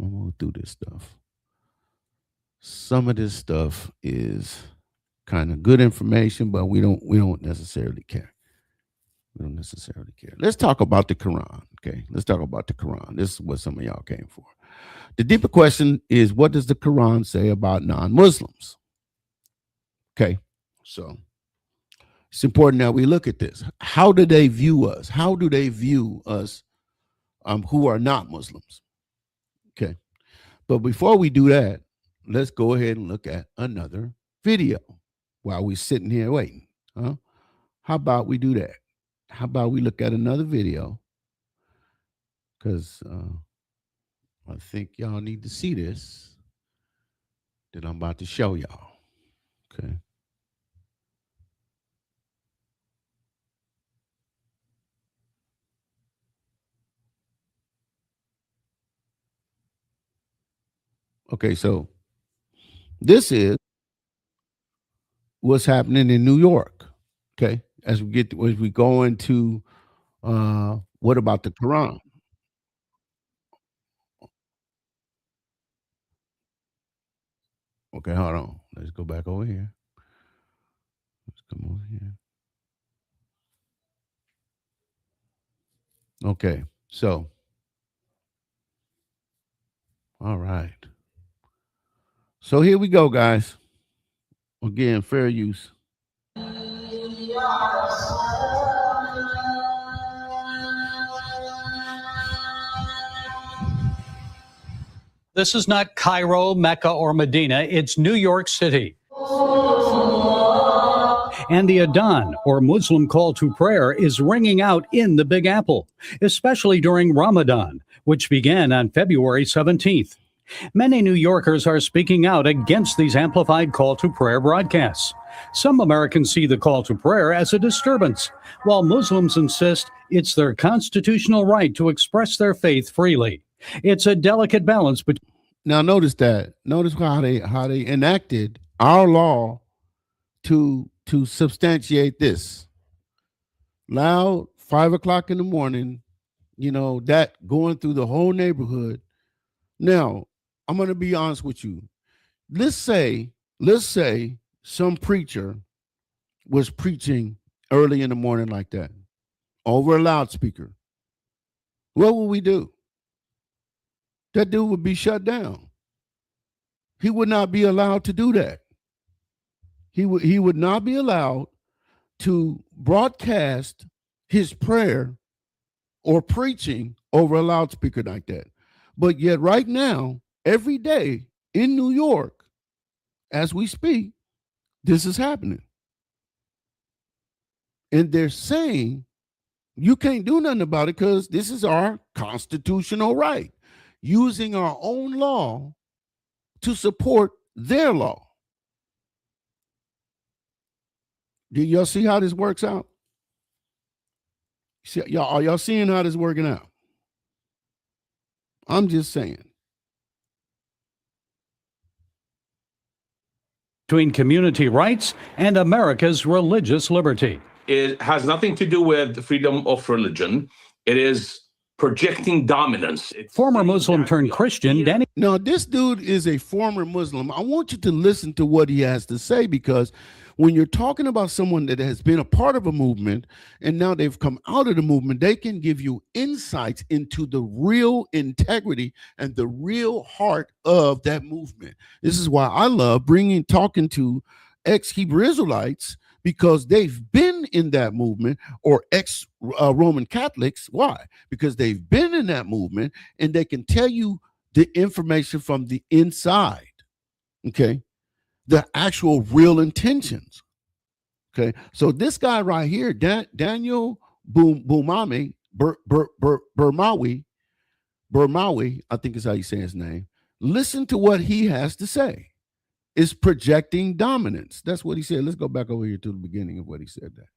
gonna do this stuff. Some of this stuff is kind of good information, but we don't necessarily care. We don't necessarily care. Let's talk about the Quran. Okay, let's talk about the Quran. This is what some of y'all came for. The deeper question is, what does the Quran say about non-Muslims? Okay, so it's important that we look at this. How do they view us? How do they view us who are not Muslims? Okay, but before we do that, let's go ahead and look at another video while we're sitting here waiting. How about we do that? How about we look at another video? Because I think y'all need to see this that I'm about to show y'all. Okay. Okay, so this is what's happening in New York. Okay, as we go into what about the Quran? Okay, hold on. Let's go back over here. Let's come over here. Okay, so all right. So here we go, guys. Again, fair use. This is not Cairo, Mecca, or Medina. It's New York City. And the Adhan, or Muslim call to prayer, is ringing out in the Big Apple, especially during Ramadan, which began on February 17th. Many New Yorkers are speaking out against these amplified call to prayer broadcasts. Some Americans see the call to prayer as a disturbance, while Muslims insist it's their constitutional right to express their faith freely. It's a delicate balance between. Now notice that. Notice how they enacted our law to substantiate this. Loud, 5 o'clock in the morning, that going through the whole neighborhood. Now, I'm going to be honest with you. Let's say some preacher was preaching early in the morning like that over a loudspeaker. What would we do? That dude would be shut down. He would not be allowed to do that. He would not be allowed to broadcast his prayer or preaching over a loudspeaker like that. But yet right now, every day in New York, as we speak, this is happening. And they're saying you can't do nothing about it because this is our constitutional right, using our own law to support their law. Do y'all see how this works out? Are y'all seeing how this is working out? I'm just saying. Between community rights and America's religious liberty. It has nothing to do with freedom of religion. It is projecting dominance. Former Muslim turned Christian, Danny. Now, this dude is a former Muslim. I want you to listen to what he has to say, because when you're talking about someone that has been a part of a movement and now they've come out of the movement, they can give you insights into the real integrity and the real heart of that movement. This is why I love talking to ex-Hebrew Israelites, because they've been in that movement, or ex-Roman Catholics. Why? Because they've been in that movement and they can tell you the information from the inside. Okay. The actual real intentions. Okay. So this guy right here, Daniel Burmawi, I think is how you say his name. Listen to what he has to say. Is projecting dominance. That's what he said. Let's go back over here to the beginning of what he said there.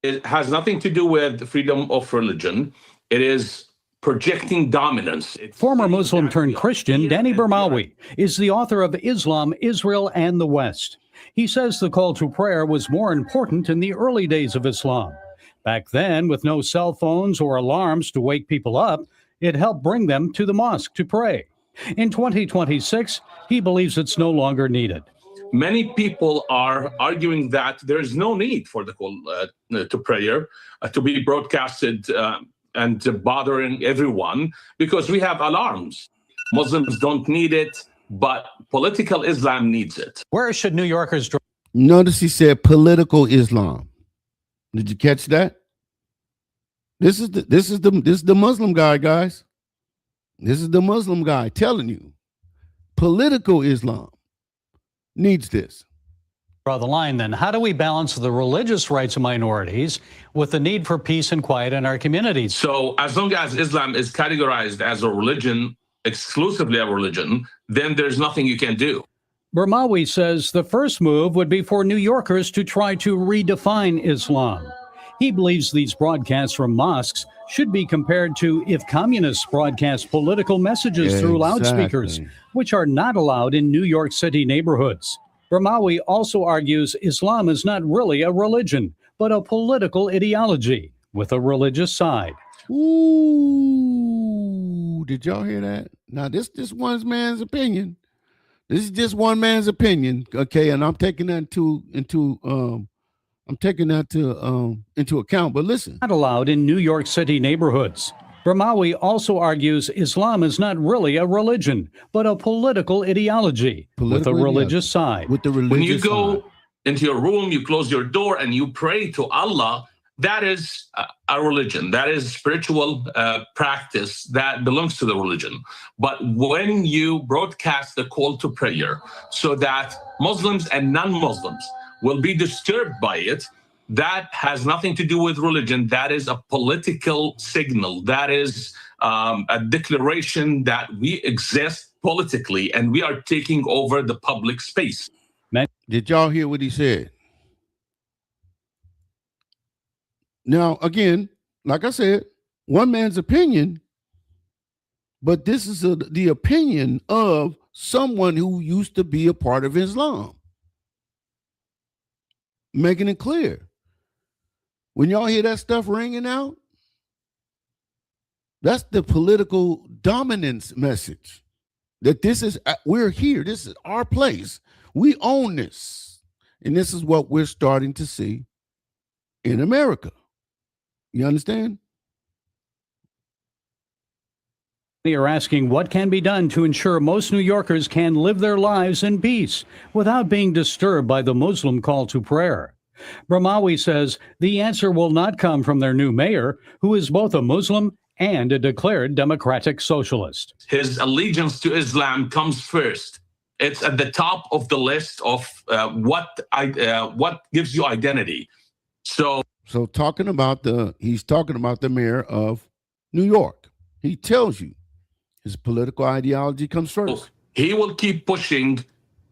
It has nothing to do with freedom of religion. It is projecting dominance. Former Muslim turned Christian, Danny Burmawi, is the author of Islam, Israel, and the West. He says the call to prayer was more important in the early days of Islam. Back then, with no cell phones or alarms to wake people up, it helped bring them to the mosque to pray. In 2026, he believes it's no longer needed. Many people are arguing that there's no need for the call to prayer to be broadcasted and bothering everyone, because we have alarms. Muslims don't need it, but political Islam needs it. Where should New Yorkers draw? Notice he said political Islam. Did you catch that? This is the Muslim guy, guys. This is the Muslim guy telling you political Islam needs this. Draw the line then. How do we balance the religious rights of minorities with the need for peace and quiet in our communities? So as long as Islam is categorized as a religion, exclusively a religion, then there's nothing you can do. Burmawi says the first move would be for New Yorkers to try to redefine Islam. He believes these broadcasts from mosques should be compared to if communists broadcast political messages through loudspeakers, which are not allowed in New York City neighborhoods. Burmawi also argues Islam is not really a religion, but a political ideology with a religious side. Ooh, did y'all hear that? Now, this one man's opinion. This is just one man's opinion, okay? And I'm taking that into account, but listen. Not allowed in New York City neighborhoods. Burmawi also argues Islam is not really a religion, but a political ideology with a religious side. When you go into your room, you close your door and you pray to Allah, that is a religion. That is spiritual practice that belongs to the religion. But when you broadcast the call to prayer so that Muslims and non-Muslims will be disturbed by it, that has nothing to do with religion. That is a political signal. That is a declaration that we exist politically and we are taking over the public space. Did y'all hear what he said? Now, again, like I said, one man's opinion, but this is the opinion of someone who used to be a part of Islam. Making it clear. When y'all hear that stuff ringing out, that's the political dominance message. That this is, we're here. This is our place. We own this. And this is what we're starting to see in America. You understand? They are asking what can be done to ensure most New Yorkers can live their lives in peace without being disturbed by the Muslim call to prayer. Brahmawi says the answer will not come from their new mayor, who is both a Muslim and a declared democratic socialist. His allegiance to Islam comes first. It's at the top of the list of what gives you identity. So talking about he's talking about the mayor of New York. He tells you his political ideology comes first. He will keep pushing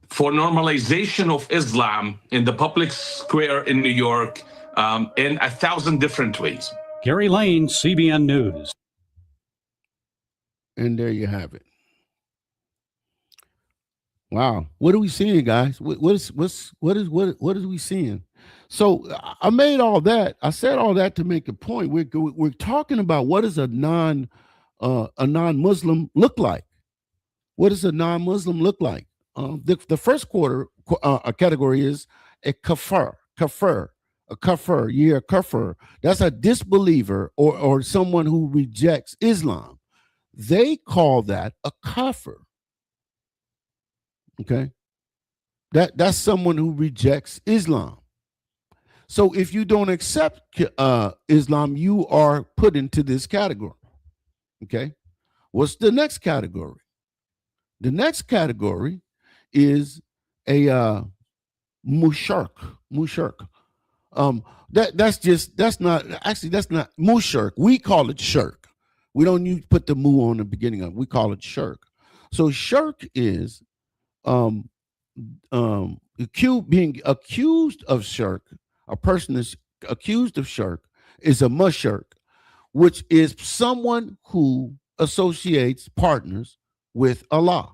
for normalization of Islam in the public square in New York in 1,000 different ways. Gary Lane, CBN News. And there you have it. Wow, what are we seeing, guys? What is we seeing? So I made all that. I said all that to make a point. We're talking about what does a non-Muslim look like? What does a non-Muslim look like? The first category is a kafir. A kafir. That's a disbeliever or someone who rejects Islam. They call that a kafir. Okay, that's someone who rejects Islam. So if you don't accept Islam, you are put into this category. Okay, what's the next category? The next category is a mushrik. That's not mushrik. We call it shirk. We don't put the mu on the beginning of it. We call it shirk. So shirk is being accused of shirk. A person is accused of shirk is a mushrik, which is someone who associates partners with Allah.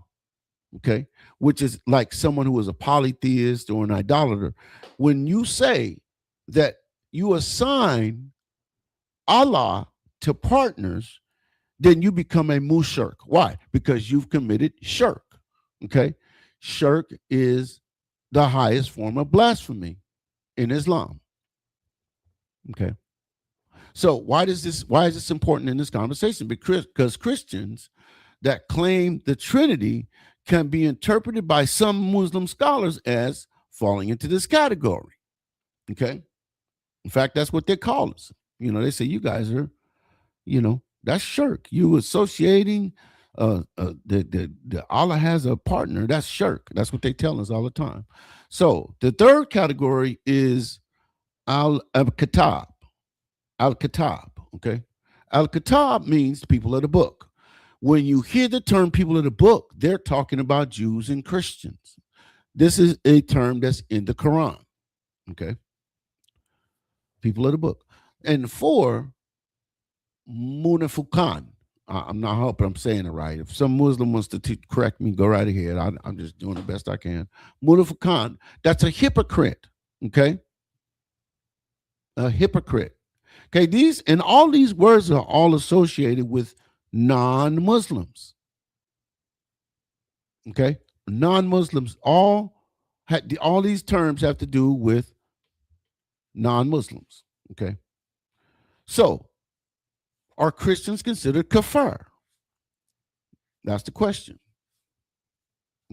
Okay, which is like someone who is a polytheist or an idolater. When you say that you assign Allah to partners, then you become a mushrik. Why? Because you've committed shirk. Okay, shirk is the highest form of blasphemy in Islam. Okay, so why is this important in this conversation? Because Christians that claim the Trinity can be interpreted by some Muslim scholars as falling into this category. Okay, in fact, that's what they call us. They say you guys are, that's shirk. You associating the Allah has a partner. That's shirk. That's what they tell us all the time. So the third category is al-kitab. Al-kitab. Okay, al-kitab means people of the book. When you hear the term people of the book, they're talking about Jews and Christians. This is a term that's in the Quran. Okay, people of the book. And 4, munafiqan. I'm not hoping I'm saying it right. If some Muslim wants to correct me, go right ahead. I'm just doing the best I can. Munafiqan, that's a hypocrite. Okay, a hypocrite. Okay, all these words are all associated with non-Muslims. Okay, non-Muslims. All these terms have to do with non-Muslims. Okay, so are Christians considered kafir? That's the question.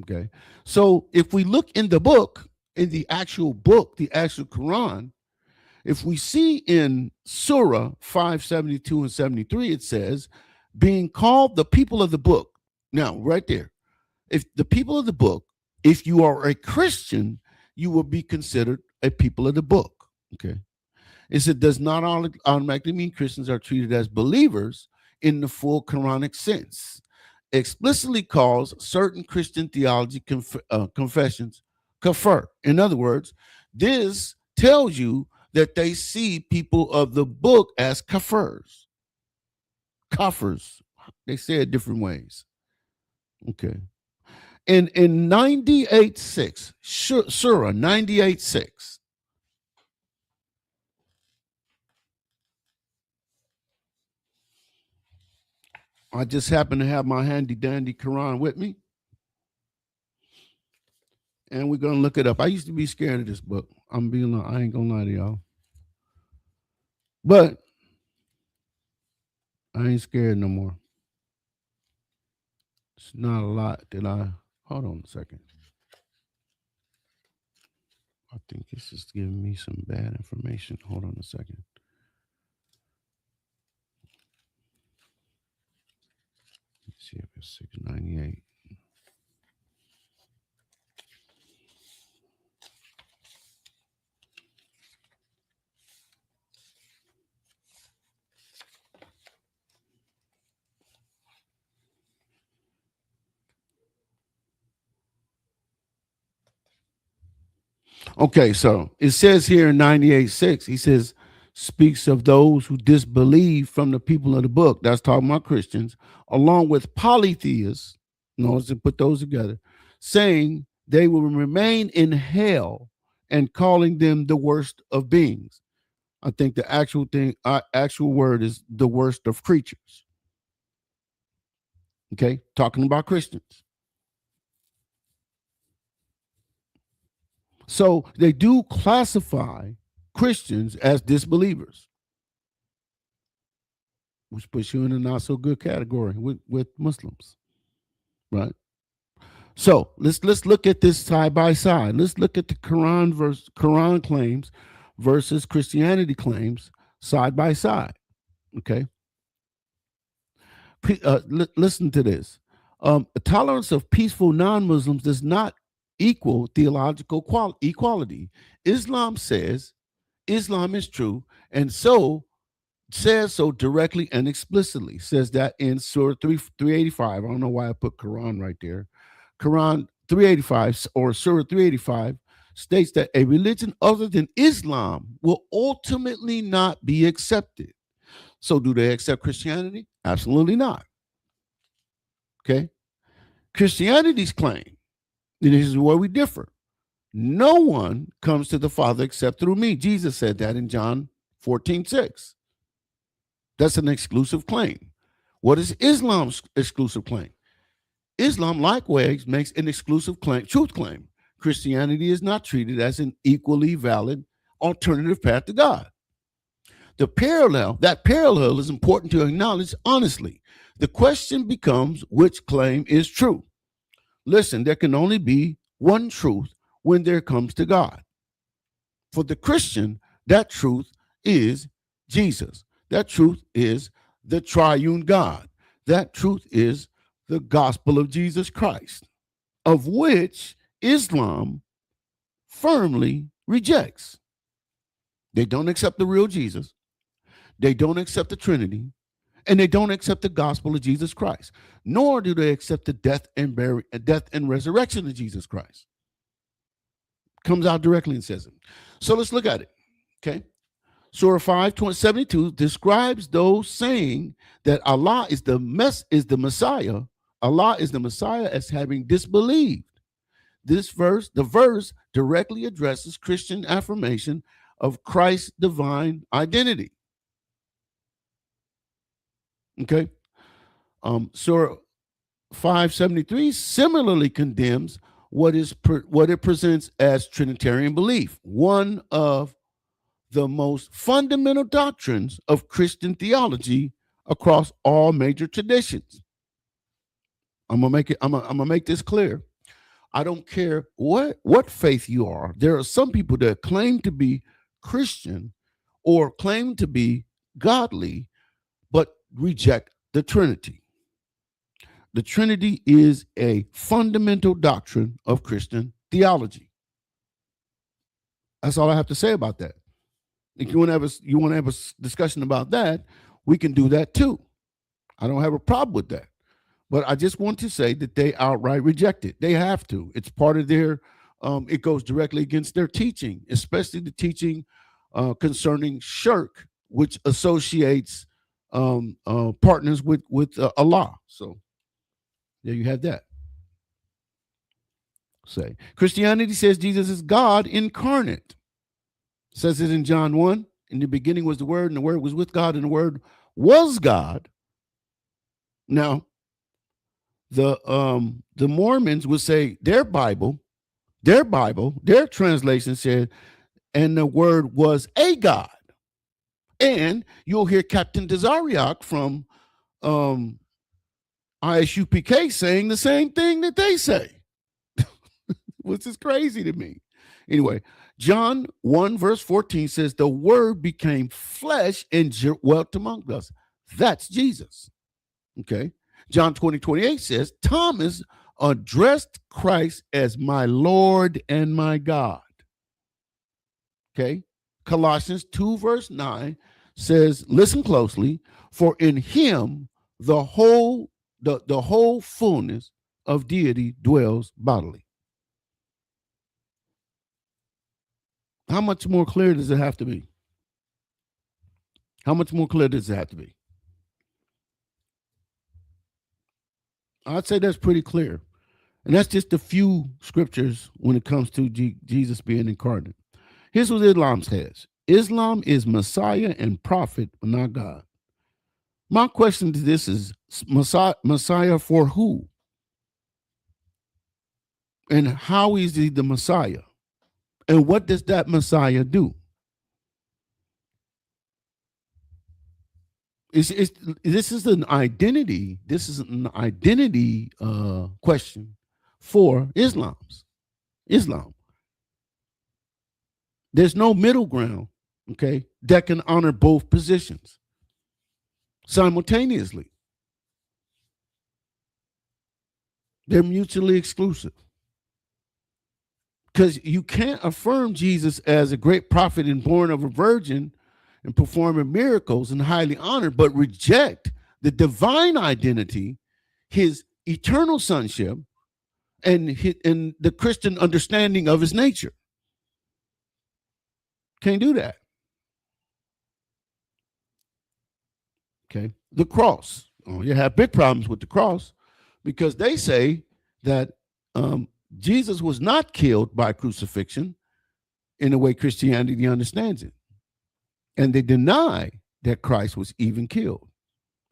Okay, so if we look in the book, in the actual book, the actual Quran, If we see in Surah 572 and 73, it says, being called the people of the book. Now, right there, if the people of the book, if you are a Christian, you will be considered a people of the book. Okay. It does not automatically mean Christians are treated as believers in the full Quranic sense. Explicitly calls certain Christian theology confessions kafir. In other words, this tells you that they see people of the book as kafirs. Kafirs. They say it different ways. Okay. In 98:6, Surah 98:6. I just happen to have my handy dandy Quran with me. And we're going to look it up. I used to be scared of this book. I ain't going to lie to y'all. But I ain't scared no more. It's not a lot that hold on a second. I think this is giving me some bad information. Hold on a second. Let's see if it's 698. Okay, so it says here in 98:6, he says, speaks of those who disbelieve from the people of the book. That's talking about Christians, along with polytheists, notice to put those together, saying they will remain in hell and calling them the worst of beings. I think the actual word is the worst of creatures. Okay, talking about Christians. So they do classify Christians as disbelievers, which puts you in a not so good category with Muslims, right? So let's look at this side by side. Let's look at the Quran claims versus Christianity claims side by side. Okay. Listen to this. Tolerance of peaceful non-Muslims does not equal theological equality. Islam says Islam is true, and so says so directly and explicitly. Says that in Surah 385. I don't know why I put Quran right there. Quran 385 or Surah 385 states that a religion other than Islam will ultimately not be accepted. So do they accept Christianity? Absolutely not. Okay. Christianity's claim, and this is where we differ. No one comes to the Father except through me. Jesus said that in John 14:6. That's an exclusive claim. What is Islam's exclusive claim? Islam likewise makes an exclusive claim, truth claim. Christianity is not treated as an equally valid alternative path to God. That parallel is important to acknowledge honestly. The question becomes, which claim is true? Listen, there can only be one truth when there comes to God. For the Christian, that truth is Jesus. That truth is the triune God. That truth is the gospel of Jesus Christ, of which Islam firmly rejects. They don't accept the real Jesus. They don't accept the Trinity, and they don't accept the gospel of Jesus Christ, nor do they accept the death and resurrection of Jesus Christ. Comes out directly and says it. So let's look at it. Okay. Surah 5:72 describes those saying that Allah is the Messiah. Allah is the Messiah as having disbelieved. The verse directly addresses Christian affirmation of Christ's divine identity. Okay. Surah 573 similarly condemns what it presents as Trinitarian belief, one of the most fundamental doctrines of Christian theology across all major traditions. I'm gonna make this clear. I don't care what faith you are. There are some people that claim to be Christian or claim to be godly, but reject the Trinity. The Trinity is a fundamental doctrine of Christian theology. That's all I have to say about that. If you want to have a discussion about that, we can do that too. I don't have a problem with that. But I just want to say that they outright reject it. They have to. It's part of their, it goes directly against their teaching, especially the teaching concerning shirk, which associates partners with Allah. So there you have that. Say Christianity says Jesus is God incarnate. Says it in John 1. In the beginning was the Word, and the Word was with God, and the Word was God. Now, the Mormons would say their translation said, and the Word was a God. And you'll hear Captain Desariac from ISUPK saying the same thing that they say, which is crazy to me. Anyway, John 1 verse 14 says, the Word became flesh and dwelt among us. That's Jesus. Okay. John 20:28 says, Thomas addressed Christ as my Lord and my God. Okay. Colossians 2 verse 9 says, listen closely, for in him the whole fullness of deity dwells bodily. How much more clear does it have to be? How much more clear does it have to be? I'd say that's pretty clear. And that's just a few scriptures when it comes to Jesus being incarnate. Here's what Islam says. Islam is Messiah and prophet, but not God. My question to this is, Messiah for who? And how is he the Messiah? And what does that Messiah do? This is an identity. This is an identity question for Islam. There's no middle ground, okay, that can honor both positions simultaneously. They're mutually exclusive. Because you can't affirm Jesus as a great prophet and born of a virgin and performing miracles and highly honored, but reject the divine identity, his eternal sonship, and the Christian understanding of his nature. Can't do that. Okay. The cross. Oh, you have big problems with the cross because they say that Jesus was not killed by crucifixion in the way Christianity understands it. And they deny that Christ was even killed.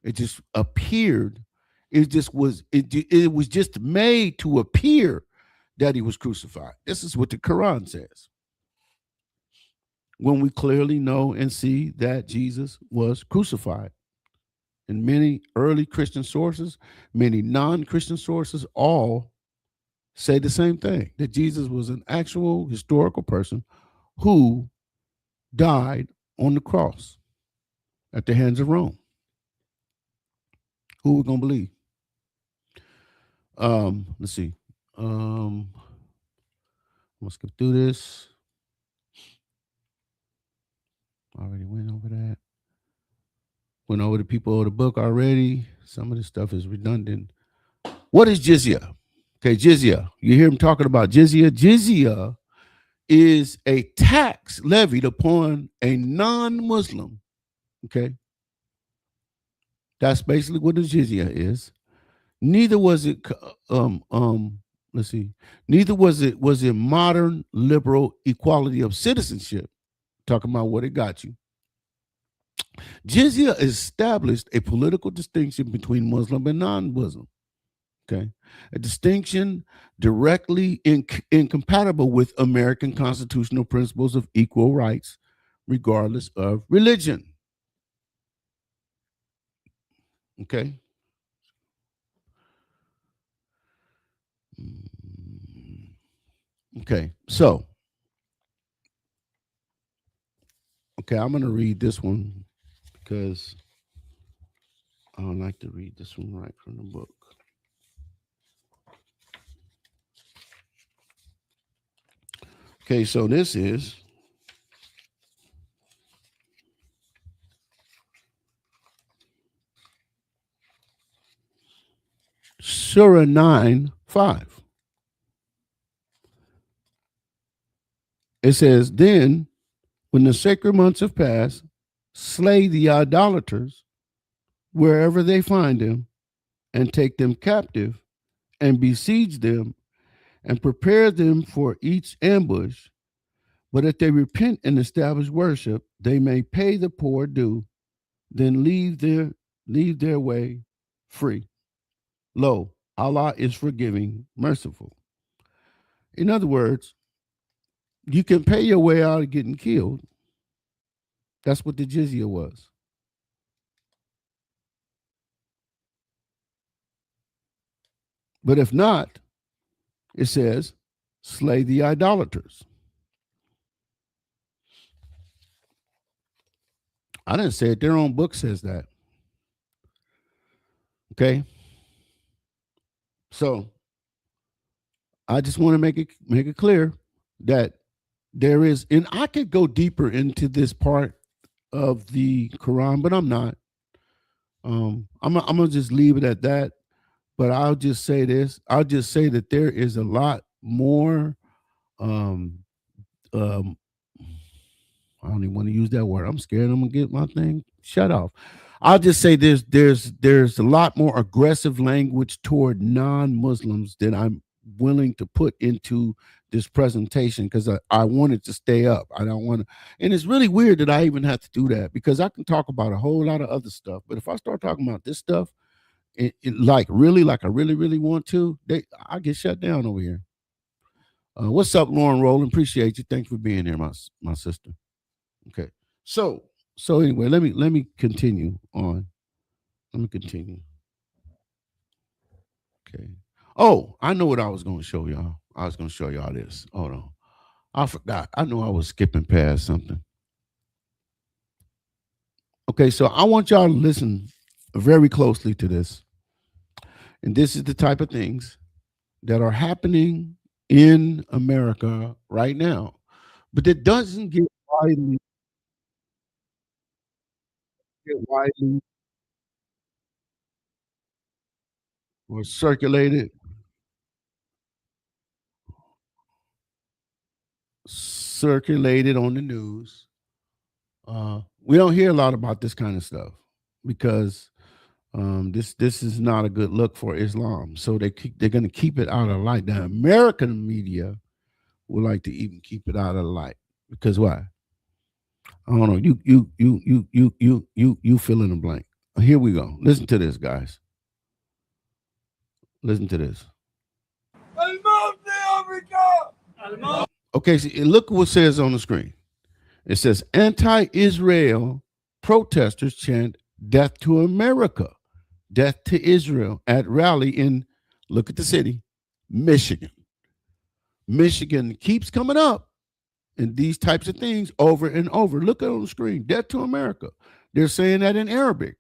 It just appeared. It was just made to appear that he was crucified. This is what the Quran says. When we clearly know and see that Jesus was crucified. And many early Christian sources, many non-Christian sources, all say the same thing, that Jesus was an actual historical person who died on the cross at the hands of Rome. Who are we going to believe? Let's see. Let's skip through this. Already went over that. Went over the people of the book already. Some of this stuff is redundant. What is jizya? Okay, jizya. You hear him talking about jizya. Jizya is a tax levied upon a non-Muslim. Okay. That's basically what the jizya is. Neither was it let's see. Neither was it modern liberal equality of citizenship. Talking about what it got you. Jizya established a political distinction between Muslim and non-Muslim. Okay. A distinction directly incompatible with American constitutional principles of equal rights, regardless of religion. Okay. Okay. So, Okay, I'm going to read this one because I don't like to read this one right from the book. Okay, so this is Surah 9:5. It says, then when the sacred months have passed, slay the idolaters wherever they find them, and take them captive, and besiege them, and prepare them for each ambush. But if they repent and establish worship, they may pay the poor due, then leave their way free. Lo, Allah is forgiving, merciful. In other words, you can pay your way out of getting killed. That's what the jizya was. But if not, it says, slay the idolaters. I didn't say it. Their own book says that. Okay. So I just want to make it clear that there is, and I could go deeper into this part of the Quran, but I'm not. I'm gonna just leave it at that. But I'll just say this. I'll just say that there is a lot more. I don't even want to use that word. I'm scared I'm gonna get my thing shut off. I'll just say there's a lot more aggressive language toward non-Muslims than I'm willing to put into this presentation because I wanted to stay up. I don't want to, and it's really weird that I even have to do that because I can talk about a whole lot of other stuff, but if I start talking about this stuff, like I really want to, I get shut down over here. What's up, Lauren Rowland? Appreciate you. Thanks for being here, my sister. Okay, so anyway, let me continue on. Let me continue. Okay. Oh, I know what I was going to show y'all. I was going to show y'all this. Hold on. I forgot. I know I was skipping past something. Okay, so I want y'all to listen very closely to this. And this is the type of things that are happening in America right now. But it doesn't get widely or circulated on the news. We don't hear a lot about this kind of stuff because this is not a good look for Islam. So they're going to keep it out of light. The American media would like to even keep it out of the light because why? I don't know. You fill in the blank. Here we go. Listen to this, guys. Listen to this. Okay, so look what it says on the screen. It says anti-Israel protesters chant death to America, death to Israel at rally in, look at the city, Michigan. Michigan keeps coming up in these types of things over and over. Look at it on the screen, death to America. They're saying that in Arabic.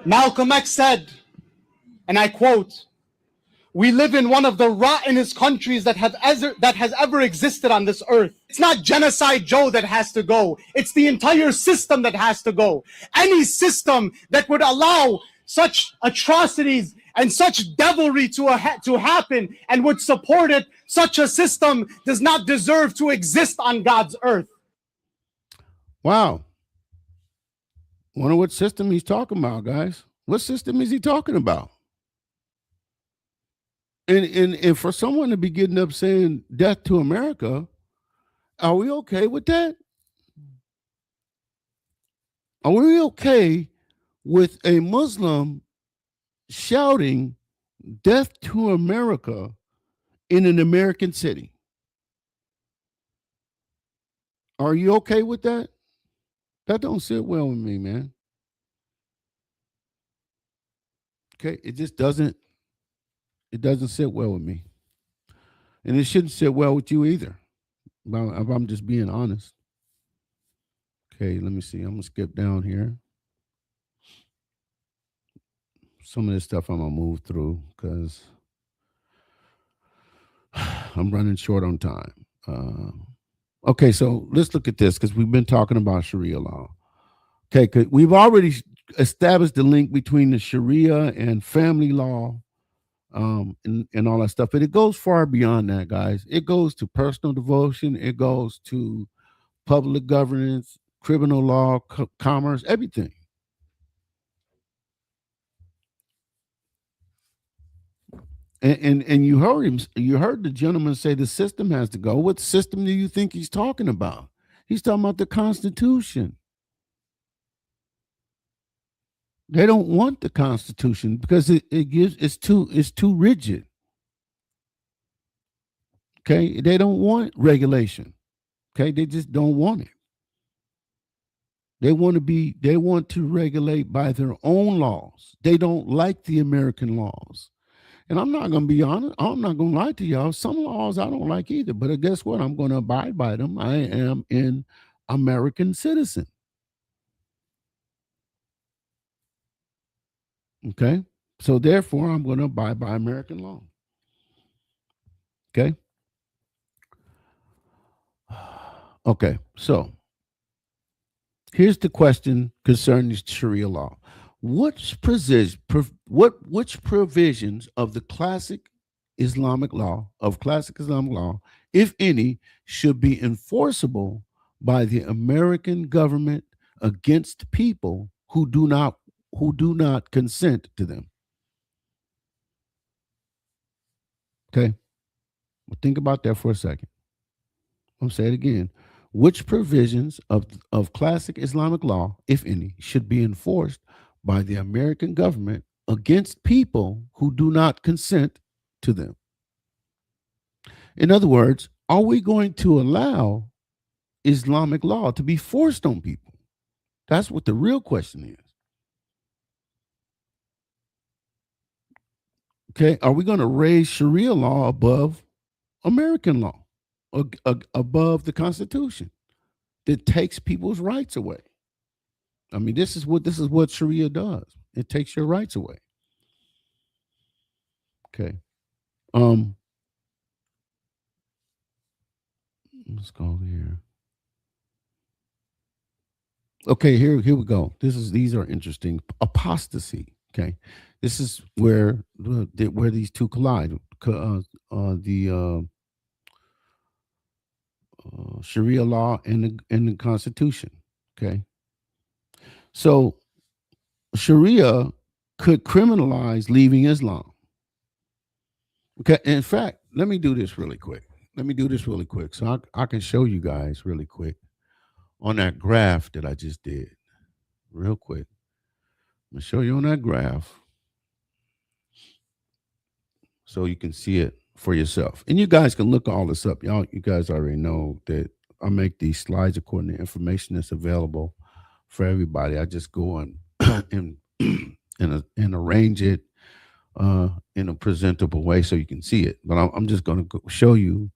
Malcolm X said, and I quote, "We live in one of the rottenest countries that has ever existed on this earth. It's not Genocide Joe that has to go. It's the entire system that has to go. Any system that would allow such atrocities and such devilry to happen and would support it, such a system does not deserve to exist on God's earth." Wow. Wonder what system he's talking about, guys. What system is he talking about? And for someone to be getting up saying death to America, are we okay with that? Are we okay with a Muslim shouting death to America in an American city? Are you okay with that? That don't sit well with me, man. Okay, it just doesn't sit well with me. And it shouldn't sit well with you either. If I'm just being honest. Okay, let me see. I'm gonna skip down here. Some of this stuff I'm gonna move through because I'm running short on time. Okay, so let's look at this because we've been talking about Sharia law. Okay, we've already established the link between the Sharia and family law, and all that stuff. But it goes far beyond that, guys. It goes to personal devotion. It goes to public governance, criminal law, commerce, everything. And you heard him. You heard the gentleman say the system has to go. What system do you think he's talking about? He's talking about the Constitution. They don't want the Constitution because it's too rigid. Okay, they don't want regulation. Okay, they just don't want it. They want to regulate by their own laws. They don't like the American laws. And I'm not going to be honest. I'm not going to lie to y'all. Some laws I don't like either. But guess what? I'm going to abide by them. I am an American citizen. Okay. So therefore, I'm going to abide by American law. Okay. Okay. So here's the question concerning Sharia law. Which provisions of the classic Islamic law, if any, should be enforceable by the American government against people who do not consent to them? Okay. Well, think about that for a second. I'll say it again. Which provisions of classic Islamic law, if any, should be enforced by the American government against people who do not consent to them? In other words, are we going to allow Islamic law to be forced on people? That's what the real question is. Okay, are we going to raise Sharia law above American law, above the Constitution that takes people's rights away? I mean, this is what Sharia does. It takes your rights away. Okay. Let's go over here. Okay, here we go. These are interesting. Apostasy. Okay, this is where these two collide. The Sharia law and the Constitution. Okay, so Sharia could criminalize leaving Islam. Okay, in fact, let me do this really quick. So I can show you guys really quick on that graph that I just did. Real quick. I'm going to show you on that graph so you can see it for yourself. And you guys can look all this up. You guys already know that I make these slides according to information that's available for everybody. I just go on and arrange it in a presentable way so you can see it. But I'm just going to show you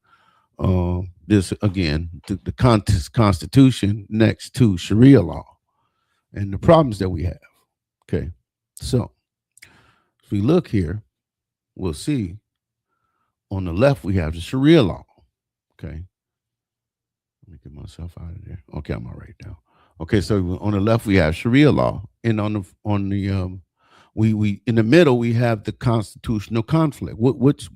this again, the Constitution next to Sharia law and the problems that we have. Okay, so if we look here, we'll see on the left we have the Sharia law. Okay, let me get myself out of there. Okay, I'm all right now. Okay, so on the left we have Sharia law, and on the we in the middle we have the constitutional conflict. Which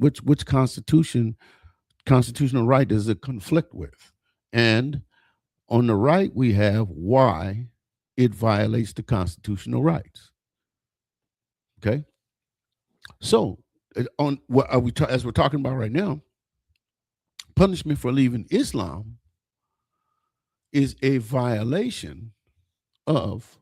constitutional right does it conflict with? And on the right we have why it violates the constitutional rights. Okay, so on what are we as we're talking about right now, punishment for leaving Islam is a violation of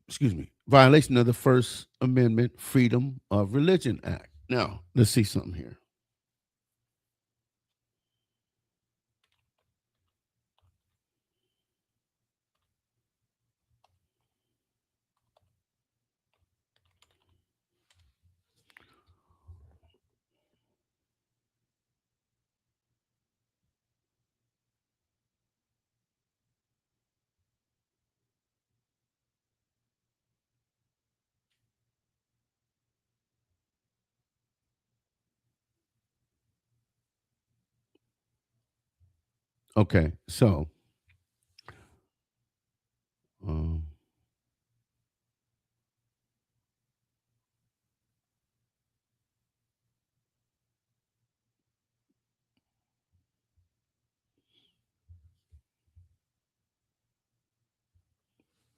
the First Amendment Freedom of Religion Act. Now, let's see something here. Okay, so um,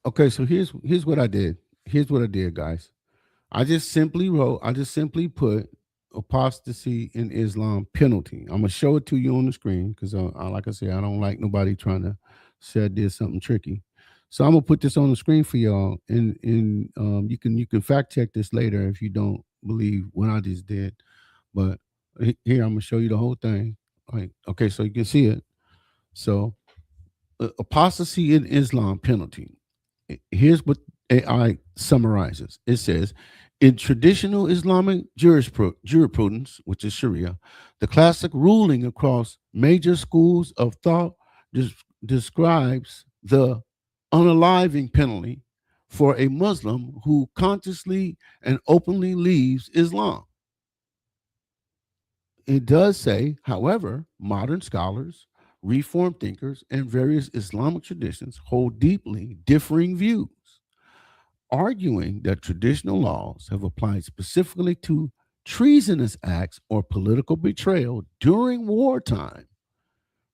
okay, so here's what I did. Here's what I did, guys. I just simply put apostasy in Islam penalty. I'm gonna show it to you on the screen because like I said, I don't like nobody trying to say I did something tricky. So I'm gonna put this on the screen for y'all, and you can fact check this later if you don't believe what I just did. But here I'm gonna show you the whole thing. Like, okay, so you can see it. So apostasy in Islam penalty. Here's what AI summarizes. It says, in traditional Islamic jurisprudence, which is Sharia, the classic ruling across major schools of thought describes the unaliving penalty for a Muslim who consciously and openly leaves Islam. It does say, however, modern scholars, reform thinkers, and various Islamic traditions hold deeply differing views, arguing that traditional laws have applied specifically to treasonous acts or political betrayal during wartime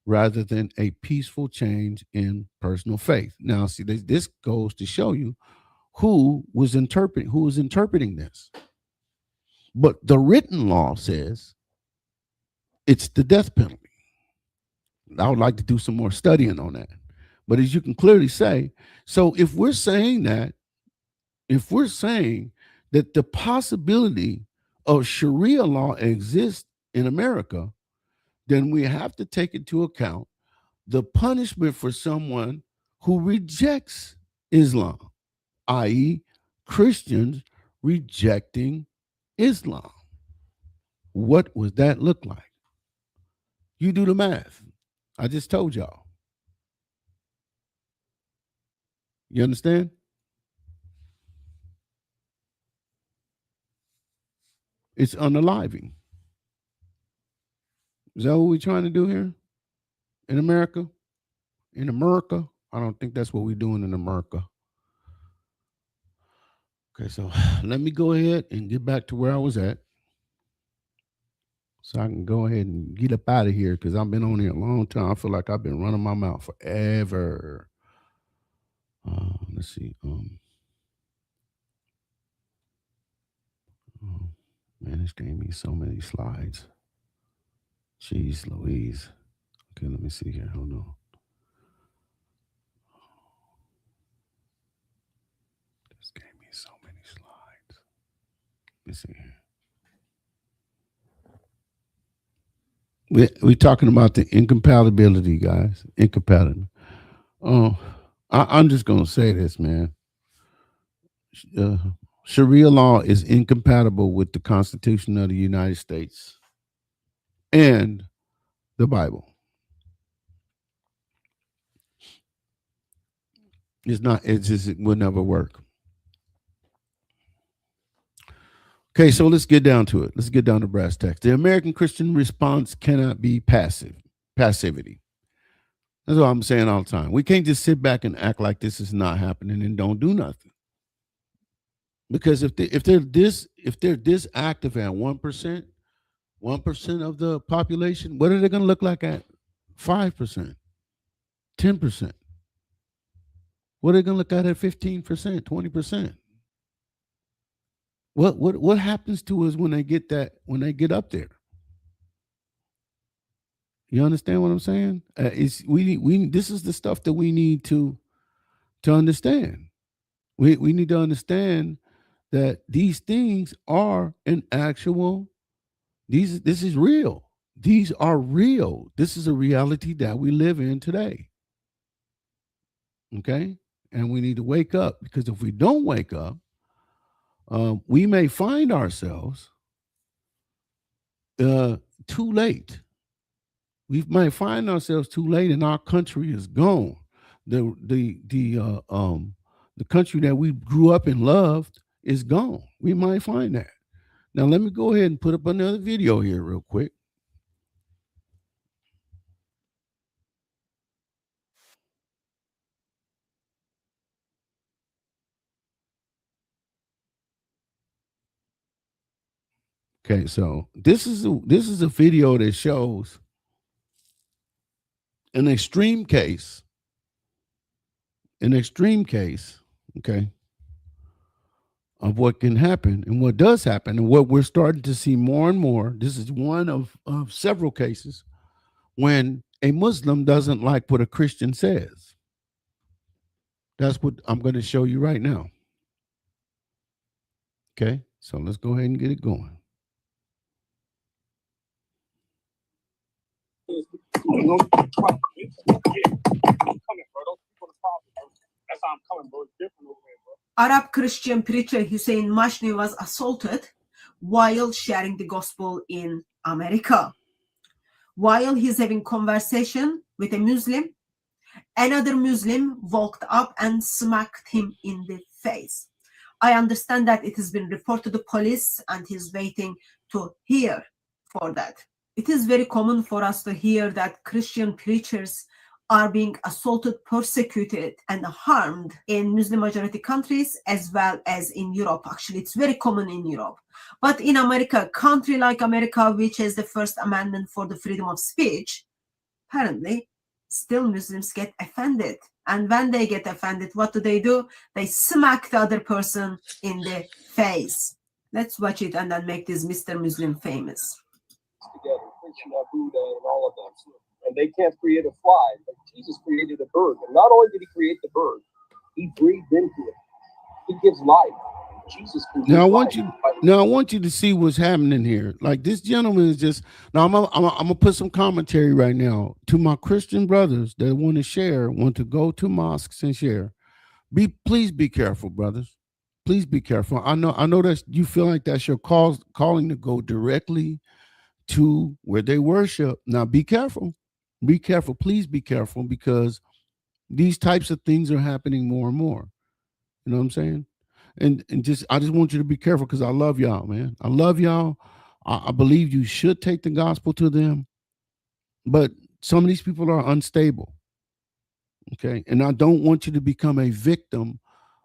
rather than a peaceful change in personal faith. Now, see, this goes to show you who was interpreting this. But the written law says it's the death penalty. I would like to do some more studying on that. But as you can clearly say, so if we're saying that the possibility of Sharia law exists in America, then we have to take into account the punishment for someone who rejects Islam, i.e., Christians rejecting Islam. What would that look like? You do the math. I just told y'all. You understand? It's unaliving. Is that what we're trying to do here in America? In America? I don't think that's what we're doing in America. Okay, so let me go ahead and get back to where I was at so I can go ahead and get up out of here because I've been on here a long time. I feel like I've been running my mouth forever. Let's see. Oh, man, this gave me so many slides. Jeez Louise. Okay, let me see here. Hold on. This gave me so many slides. Let me see here. We're talking about the incompatibility, guys. Incompatible. I'm just going to say this, man. Sharia law is incompatible with the Constitution of the United States and the Bible. It's not, it will never work. Okay, so let's get down to it. Let's get down to brass tacks. The American Christian response cannot be passivity. That's what I'm saying all the time. We can't just sit back and act like this is not happening and don't do nothing. Because if they're this active at 1% of the population, what are they going to look like at 5%, 10%? What are they going to look at 15%, 20%? What happens to us when they get up there? You understand what I'm saying? This is the stuff that we need to understand. We need to understand that these things are an actual. This is real. These are real. This is a reality that we live in today. Okay, and we need to wake up, because if we don't wake up, we may find ourselves too late. We might find ourselves too late, and our country is gone. The country that we grew up and loved is gone. We might find that. Now, let me go ahead and put up another video here real quick. Okay, so this is a video that shows an extreme case, okay, of what can happen and what does happen and what we're starting to see more and more. This is one of several cases when a Muslim doesn't like what a Christian says. That's what I'm going to show you right now. Okay, so let's go ahead and get it going. Arab Christian preacher Hussein Mashni was assaulted while sharing the gospel in America. While he's having conversation with a Muslim, another Muslim walked up and smacked him in the face. I understand that it has been reported to the police and he's waiting to hear for that. It is very common for us to hear that Christian preachers are being assaulted, persecuted, and harmed in Muslim-majority countries as well as in Europe. Actually, it's very common in Europe. But in America, a country like America, which has the First Amendment for the freedom of speech, apparently, still Muslims get offended. And when they get offended, what do? They smack the other person in the face. Let's watch it and then make this Mr. Muslim famous. Together, Krishna, Buddha, and all of them. And they can't create a fly, but Jesus created a bird. And not only did he create the bird, he breathed into it. He gives life. Jesus can Now I want you to see what's happening here. Like, this gentleman is just now. I'm gonna put some commentary right now to my Christian brothers that want to go to mosques and share. Please be careful, brothers. Please be careful. I know that you feel like that's your calling to go directly to where they worship. Now be careful. Be careful. Please be careful, because these types of things are happening more and more. You know what I'm saying? And I just want you to be careful, because I love y'all, man. I love y'all. I believe you should take the gospel to them, but some of these people are unstable. Okay. And I don't want you to become a victim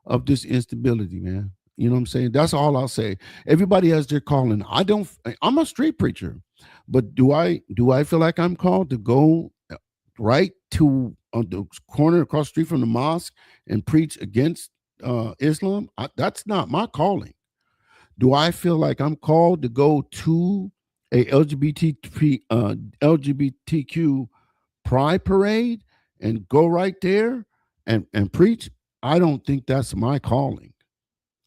of this instability, man. You know what I'm saying? That's all I'll say. Everybody has their calling. I'm a street preacher, but do I feel like I'm called to go right to the corner across the street from the mosque and preach against Islam? That's not my calling. Do I feel like I'm called to go to a LGBTQ pride parade and go right there and preach? I don't think that's my calling.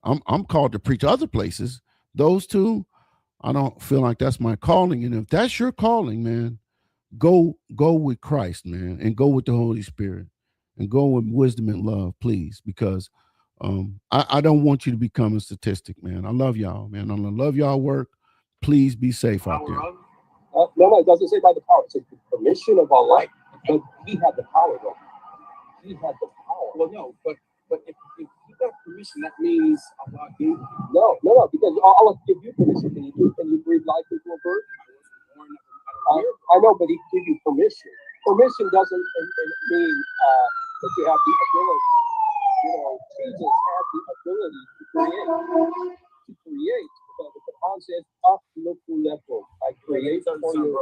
I'm called to preach other places. Those two, I don't feel like that's my calling. And if that's your calling, man, go with Christ, man, and go with the Holy Spirit, and go with wisdom and love, please, because I don't want you to become a statistic, man. I love y'all, man. I love y'all work. Please be safe out there. No, it doesn't say by the power. It says the permission of Allah. But he had the power, though. He had the power. Well, no, but if you got permission, that means Allah gave you. No, because Allah give you permission. Can you breathe life into a bird? I know, but he gave you permission. Permission doesn't mean that you have the ability. You know, Jesus had the ability to create. Because the Quran says, I create for you.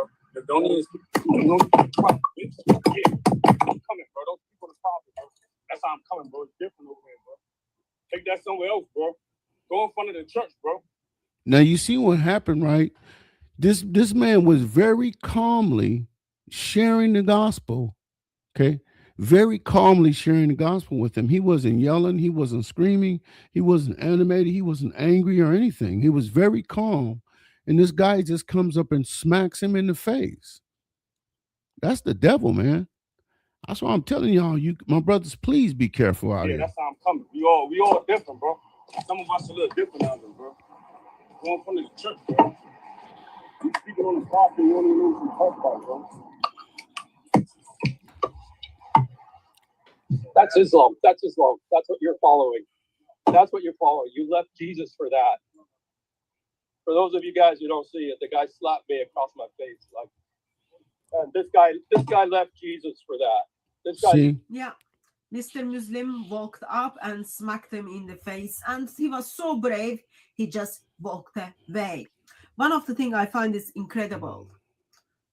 Don't even I'm coming, bro. Don't speak on the topic, bro. That's how I'm coming, bro. It's different over here, bro. Take that somewhere else, bro. Go in front of the church, bro. Now you see what happened, right? This man was very calmly sharing the gospel. Okay. Very calmly sharing the gospel with him. He wasn't yelling. He wasn't screaming. He wasn't animated. He wasn't angry or anything. He was very calm. And this guy just comes up and smacks him in the face. That's the devil, man. That's why I'm telling y'all, my brothers, please be careful out here. That's how I'm coming. We all different, bro. Some of us a little different out there, bro. Go in front of the church, bro. You speaking on the property, you don't even know what you talk about, bro. That's Islam. That's what you're following. You left Jesus for that. For those of you guys who don't see it, the guy slapped me across my face. Like, and this guy left Jesus for that. This guy. See? Yeah. Mr. Muslim walked up and smacked him in the face, and he was so brave, he just walked away. One of the things I find is incredible.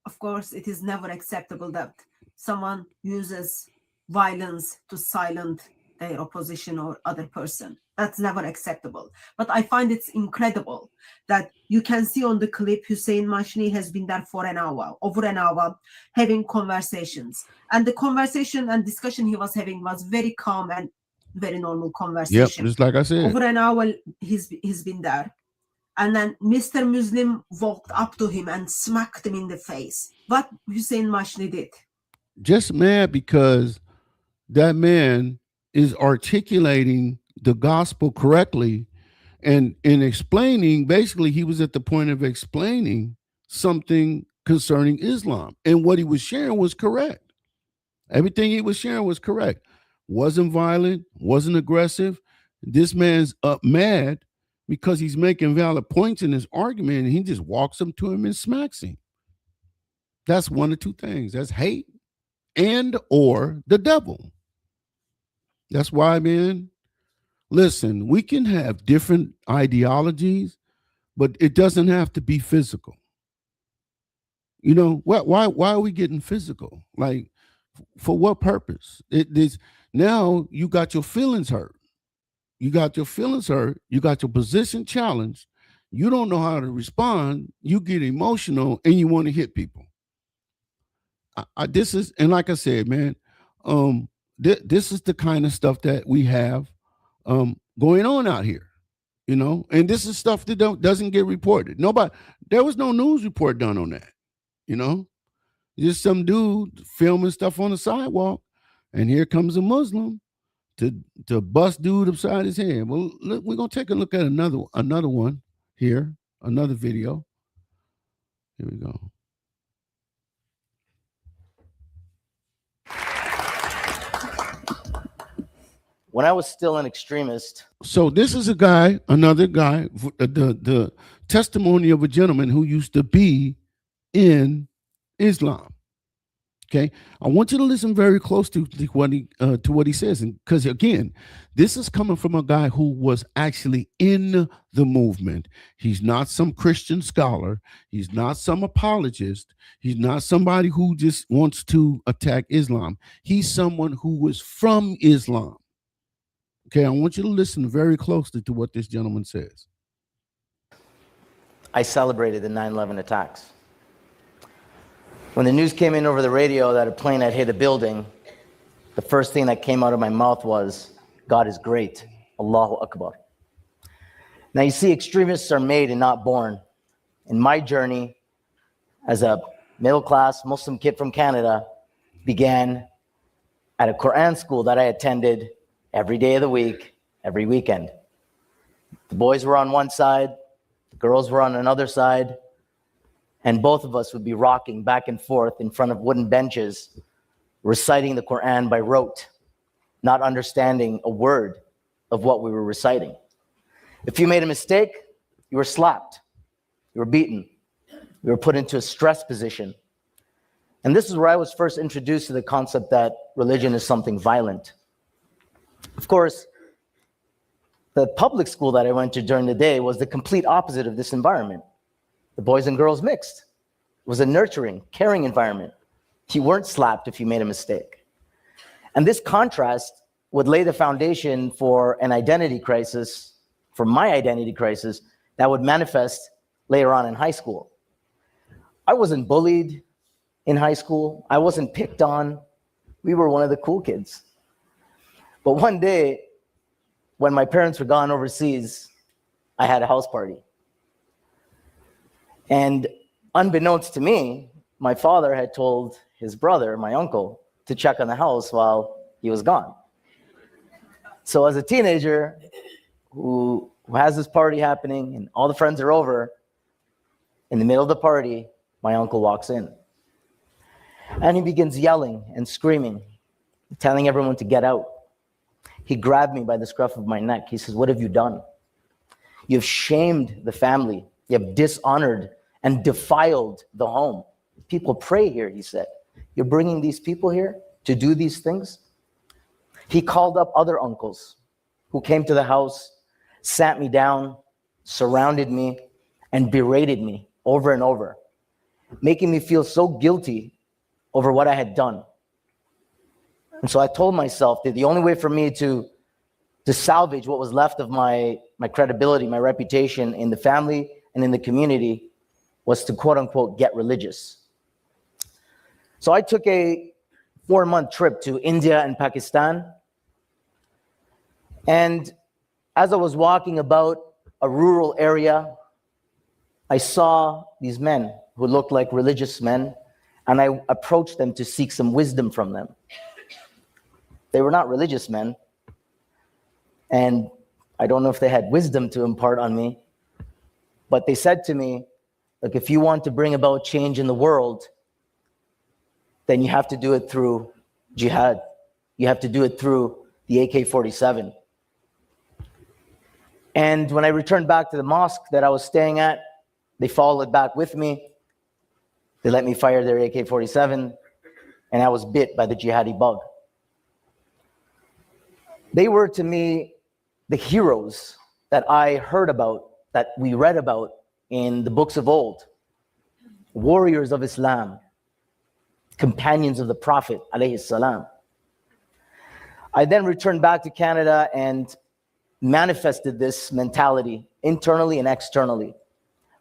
Of course, it is never acceptable that someone uses violence to silence their opposition or other person. That's never acceptable. But I find it's incredible that you can see on the clip Hussein Mashni has been there for an hour, over an hour, having conversations. And the conversation and discussion he was having was very calm and very normal conversation. Yep, just like I said. Over an hour he's been there. And then Mr. Muslim walked up to him and smacked him in the face. What Hussein Mashni did. Just mad because that man is articulating the gospel correctly and in explaining, basically he was at the point of explaining something concerning Islam. And what he was sharing was correct. Everything he was sharing was correct. Wasn't violent, wasn't aggressive. This man's up mad because he's making valid points in his argument and he just walks up to him and smacks him. That's one of two things. That's hate and or the devil. That's why, man, listen, we can have different ideologies, but it doesn't have to be physical. You know, why are we getting physical? Like, for what purpose? Now you got your feelings hurt. You got your feelings hurt. You got your position challenged. You don't know how to respond. You get emotional and you want to hit people. This is, and like I said, man, this is the kind of stuff that we have going on out here, you know, and this is stuff that doesn't get reported. There was no news report done on that, you know, just some dude filming stuff on the sidewalk, and here comes a Muslim to bust dude upside his head. Well, look, we're gonna take a look at another one here, another video. Here we go. When I was still an extremist. So this is another guy, the testimony of a gentleman who used to be in Islam. Okay, I want you to listen very close to what he says, and because again, this is coming from a guy who was actually in the movement. He's not some Christian scholar. He's not some apologist. He's not somebody who just wants to attack Islam. He's someone who was from Islam. Okay, I want you to listen very closely to what this gentleman says. I celebrated the 9/11 attacks. When the news came in over the radio that a plane had hit a building, the first thing that came out of my mouth was, God is great, Allahu Akbar. Now you see, extremists are made and not born. And my journey as a middle-class Muslim kid from Canada began at a Quran school that I attended every day of the week, every weekend. The boys were on one side, the girls were on another side, and both of us would be rocking back and forth in front of wooden benches, reciting the Quran by rote, not understanding a word of what we were reciting. If you made a mistake, you were slapped, you were beaten, you were put into a stress position. And this is where I was first introduced to the concept that religion is something violent. Of course, the public school that I went to during the day was the complete opposite of this environment. The boys and girls mixed. It was a nurturing, caring environment. You weren't slapped if you made a mistake. And this contrast would lay the foundation for an identity crisis, for my identity crisis, that would manifest later on in high school. I wasn't bullied in high school. I wasn't picked on. We were one of the cool kids. But one day, when my parents were gone overseas, I had a house party. And unbeknownst to me, my father had told his brother, my uncle, to check on the house while he was gone. So as a teenager who has this party happening and all the friends are over, in the middle of the party, my uncle walks in. And he begins yelling and screaming, telling everyone to get out. He grabbed me by the scruff of my neck. He says, "What have you done? You've shamed the family. You have dishonored and defiled the home. People pray here," he said. "You're bringing these people here to do these things?" He called up other uncles who came to the house, sat me down, surrounded me, and berated me over and over, making me feel so guilty over what I had done. And so I told myself that the only way for me to salvage what was left of my credibility, my reputation in the family and in the community was to, quote unquote, get religious. So I took a 4-month trip to India and Pakistan. And as I was walking about a rural area, I saw these men who looked like religious men, and I approached them to seek some wisdom from them. They were not religious men, and I don't know if they had wisdom to impart on me, but they said to me, look, if you want to bring about change in the world, then you have to do it through jihad. You have to do it through the AK-47. And when I returned back to the mosque that I was staying at, they followed back with me. They let me fire their AK-47, and I was bit by the jihadi bug. They were, to me, the heroes that I heard about, that we read about in the books of old. Warriors of Islam, companions of the Prophet, alayhi salam. I then returned back to Canada and manifested this mentality internally and externally,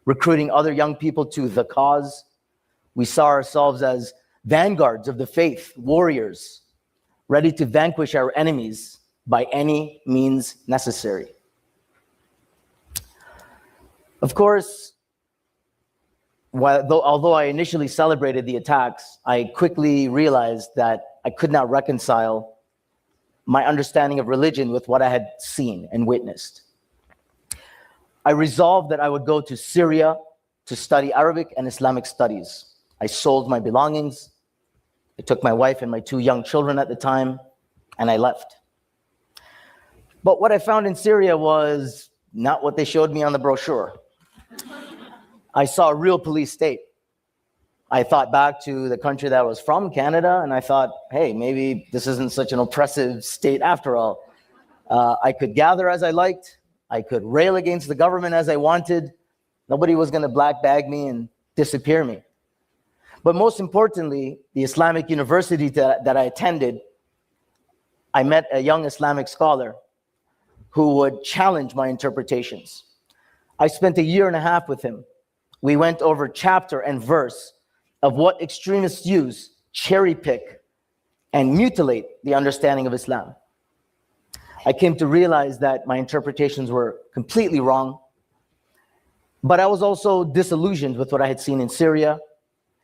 recruiting other young people to the cause. We saw ourselves as vanguards of the faith, warriors, ready to vanquish our enemies by any means necessary. Of course, although I initially celebrated the attacks, I quickly realized that I could not reconcile my understanding of religion with what I had seen and witnessed. I resolved that I would go to Syria to study Arabic and Islamic studies. I sold my belongings. I took my wife and my 2 young children at the time, and I left. But what I found in Syria was not what they showed me on the brochure. I saw a real police state. I thought back to the country that I was from, Canada, and I thought, hey, maybe this isn't such an oppressive state after all. I could gather as I liked. I could rail against the government as I wanted. Nobody was going to black bag me and disappear me. But most importantly, the Islamic university that I attended, I met a young Islamic scholar who would challenge my interpretations. I spent 1.5 years with him. We went over chapter and verse of what extremists use, cherry pick, and mutilate the understanding of Islam. I came to realize that my interpretations were completely wrong, but I was also disillusioned with what I had seen in Syria,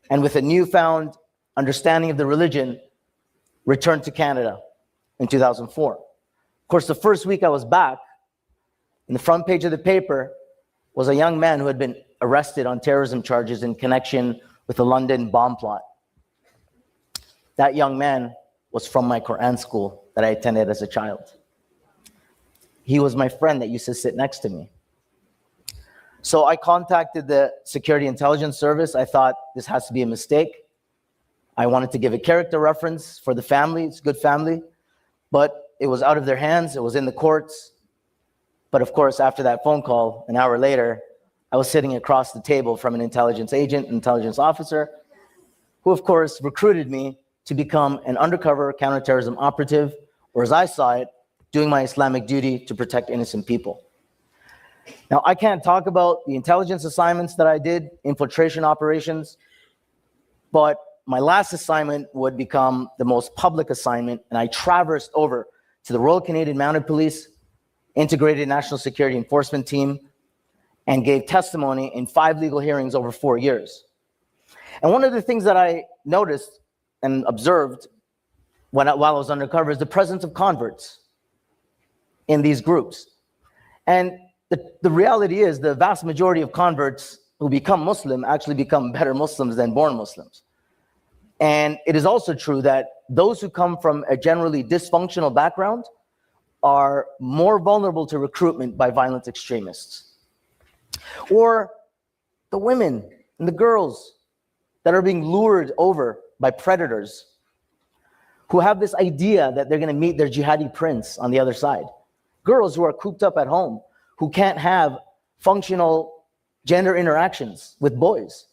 and with a newfound understanding of the religion, returned to Canada in 2004. Of course, the first week I was back, in the front page of the paper was a young man who had been arrested on terrorism charges in connection with the London bomb plot. That young man was from my Quran school that I attended as a child. He was my friend that used to sit next to me. So I contacted the Security Intelligence Service. I thought this has to be a mistake. I wanted to give a character reference for the family. It's a good family. But it was out of their hands. It was in the courts. But of course, after that phone call, an hour later, I was sitting across the table from an intelligence agent, intelligence officer, who of course recruited me to become an undercover counterterrorism operative, or as I saw it, doing my Islamic duty to protect innocent people. Now, I can't talk about the intelligence assignments that I did, infiltration operations, but my last assignment would become the most public assignment, and I traversed over to the Royal Canadian Mounted Police, Integrated National Security Enforcement Team, and gave testimony in 5 legal hearings over 4 years. And one of the things that I noticed and observed while I was undercover is the presence of converts in these groups. And the reality is the vast majority of converts who become Muslim actually become better Muslims than born Muslims. And it is also true that those who come from a generally dysfunctional background are more vulnerable to recruitment by violent extremists. Or the women and the girls that are being lured over by predators who have this idea that they're going to meet their jihadi prince on the other side. Girls who are cooped up at home, who can't have functional gender interactions with boys.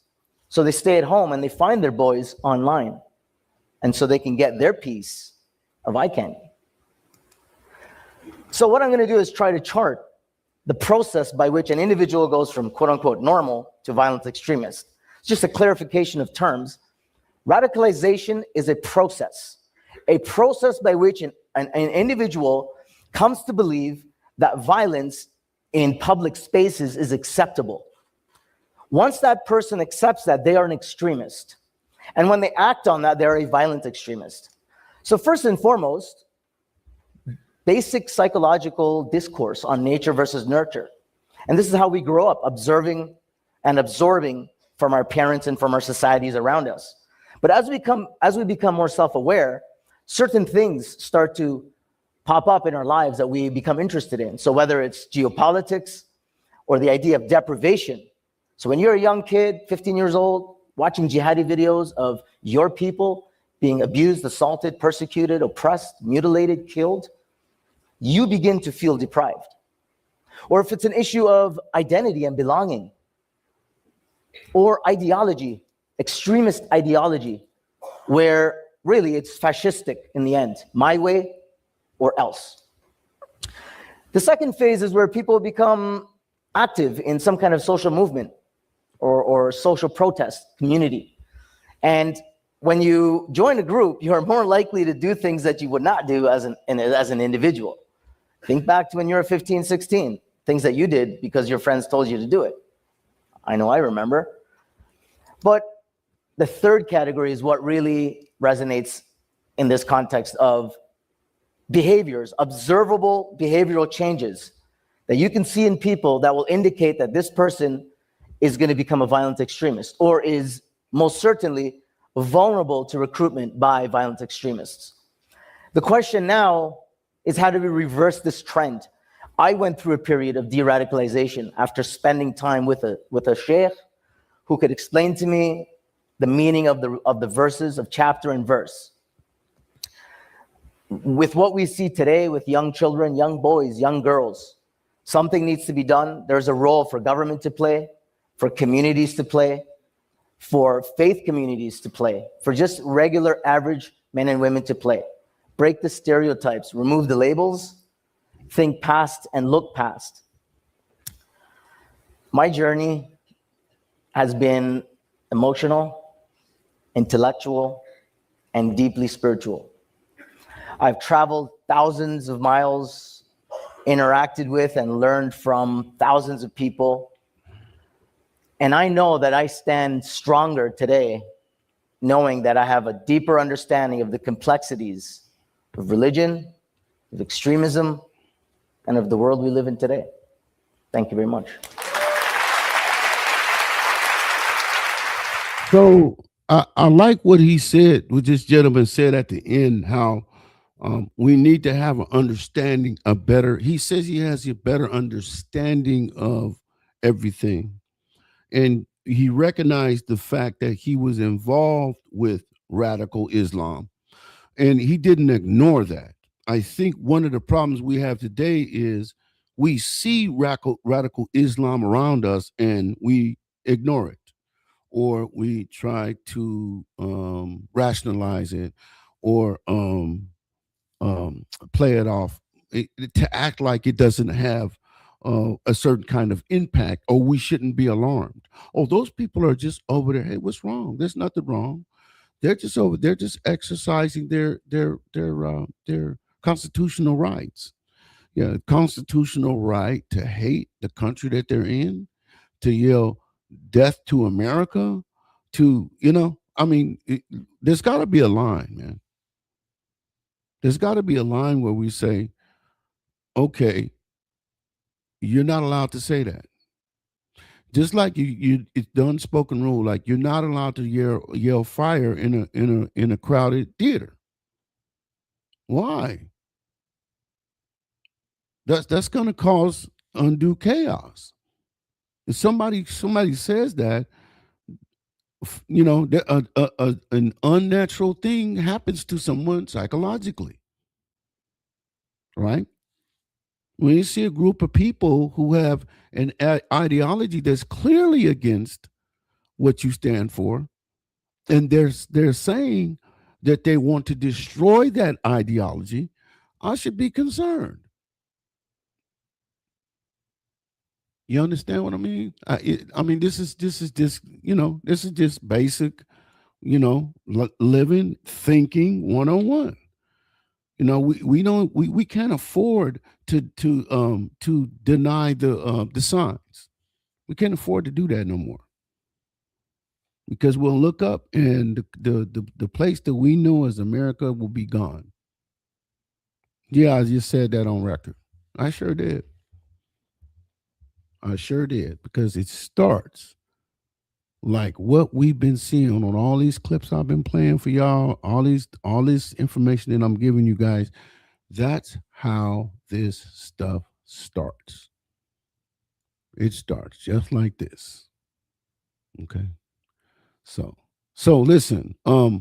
So they stay at home and they find their boys online. And so they can get their piece of eye candy. So what I'm going to do is try to chart the process by which an individual goes from quote unquote normal to violent extremist. It's just a clarification of terms. Radicalization is a process by which an individual comes to believe that violence in public spaces is acceptable. Once that person accepts that, they are an extremist. And when they act on that, they're a violent extremist. So first and foremost, basic psychological discourse on nature versus nurture. And this is how we grow up, observing and absorbing from our parents and from our societies around us. But as we become more self-aware, certain things start to pop up in our lives that we become interested in. So whether it's geopolitics or the idea of deprivation. So when you're a young kid, 15 years old, watching jihadi videos of your people being abused, assaulted, persecuted, oppressed, mutilated, killed, you begin to feel deprived. Or if it's an issue of identity and belonging, or ideology, extremist ideology, where really it's fascistic in the end, my way or else. The second phase is where people become active in some kind of social movement or social protest community. And when you join a group, you are more likely to do things that you would not do as an individual. Think back to when you were 15, 16, things that you did because your friends told you to do it. I know I remember. But the third category is what really resonates in this context of behaviors, observable behavioral changes that you can see in people that will indicate that this person is going to become a violent extremist or is most certainly vulnerable to recruitment by violent extremists. The question now is, how do we reverse this trend? I went through a period of de-radicalization after spending time with a sheikh who could explain to me the meaning of the verses of chapter and verse. With what we see today with young children, young boys, young girls, something needs to be done. There's a role for government to play, for communities to play, for faith communities to play, for just regular average men and women to play. Break the stereotypes, remove the labels, think past and look past. My journey has been emotional, intellectual, and deeply spiritual. I've traveled thousands of miles, interacted with and learned from thousands of people. And I know that I stand stronger today, knowing that I have a deeper understanding of the complexities of religion, of extremism, and of the world we live in today. Thank you very much. So I like what he said, what this gentleman said at the end, how we need to have an understanding, he says he has a better understanding of everything. And he recognized the fact that he was involved with radical Islam. And he didn't ignore that. I think one of the problems we have today is we see radical Islam around us and we ignore it, or we try to rationalize it, or play it off, to act like it doesn't have a certain kind of impact, or we shouldn't be alarmed. Oh, those people are just over there. Hey, what's wrong? There's nothing wrong. They're just over there, just exercising their constitutional rights. Yeah, constitutional right to hate the country that they're in, to yell death to America, to, there's got to be a line, man. There's got to be a line where we say, okay, you're not allowed to say that. Just like it's the unspoken rule, like you're not allowed to yell fire in a crowded theater. Why? That's going to cause undue chaos. If somebody says that, an unnatural thing happens to someone psychologically, right? when you see a group of people who have an ideology that's clearly against what you stand for, and they're saying that they want to destroy that ideology, I should be concerned. You understand what I mean? I mean, this is just this is just basic, living, thinking 101. We can't afford to deny the signs. We can't afford to do that no more, because we'll look up and the place that we know as America will be gone. Yeah, I just said that on record. I sure did. I sure did, because it starts like what we've been seeing on all these clips I've been playing for y'all, all this information that I'm giving you guys. That's how this stuff starts. It starts just like this. Okay. So listen, I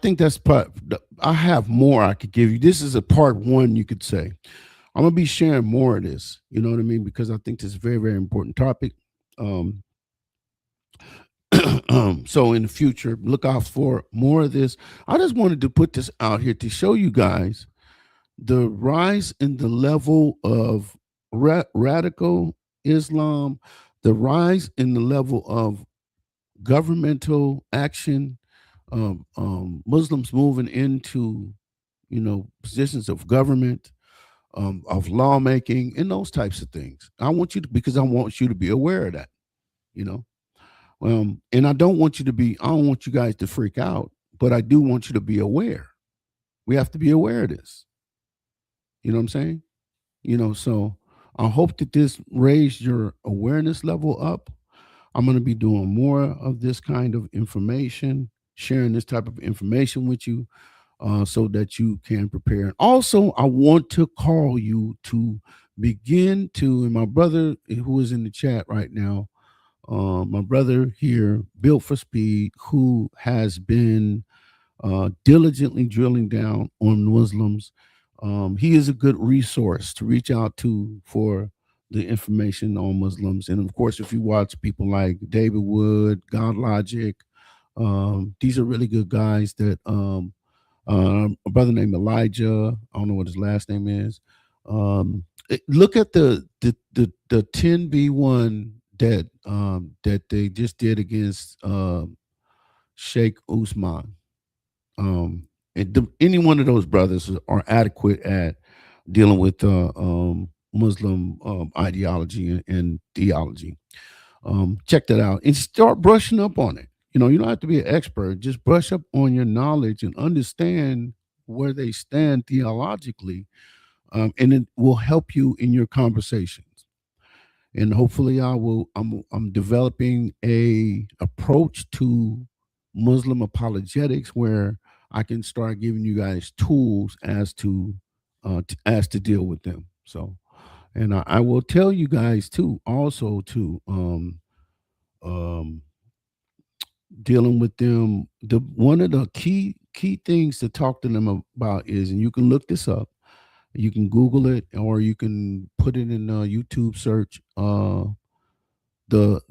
think that's part. I have more I could give you. This is a part one, you could say. I'm gonna be sharing more of this. You know what I mean? Because I think this is a very, very important topic. Um, so in the future, look out for more of this. I just wanted to put this out here to show you guys the rise in the level of radical Islam, the rise in the level of governmental action, Muslims moving into, positions of government, of lawmaking, and those types of things. Because I want you to be aware of that, you know. And I don't want you guys to freak out, but I do want you to be aware. We have to be aware of this. You know what I'm saying? So I hope that this raised your awareness level up. I'm going to be doing more of this kind of information, sharing this type of information with you, so that you can prepare. And also, I want to call you to begin to, and my brother who is in the chat right now, my brother here, Built for Speed, who has been diligently drilling down on Muslims. He is a good resource to reach out to for the information on Muslims. And of course, if you watch people like David Wood, God Logic, these are really good guys that a brother named Elijah, I don't know what his last name is. Look at the 10B1 that they just did against Sheikh Usman. Any one of those brothers are adequate at dealing with Muslim ideology and theology. Check that out and start brushing up on it. You don't have to be an expert. Just brush up on your knowledge and understand where they stand theologically, and it will help you in your conversations. And hopefully, I'm developing a approach to Muslim apologetics where I can start giving you guys tools as to deal with them. So, and I will tell you guys too, also too, dealing with them. One of the key things to talk to them about is, and you can look this up, you can Google it, or you can put it in a YouTube search. The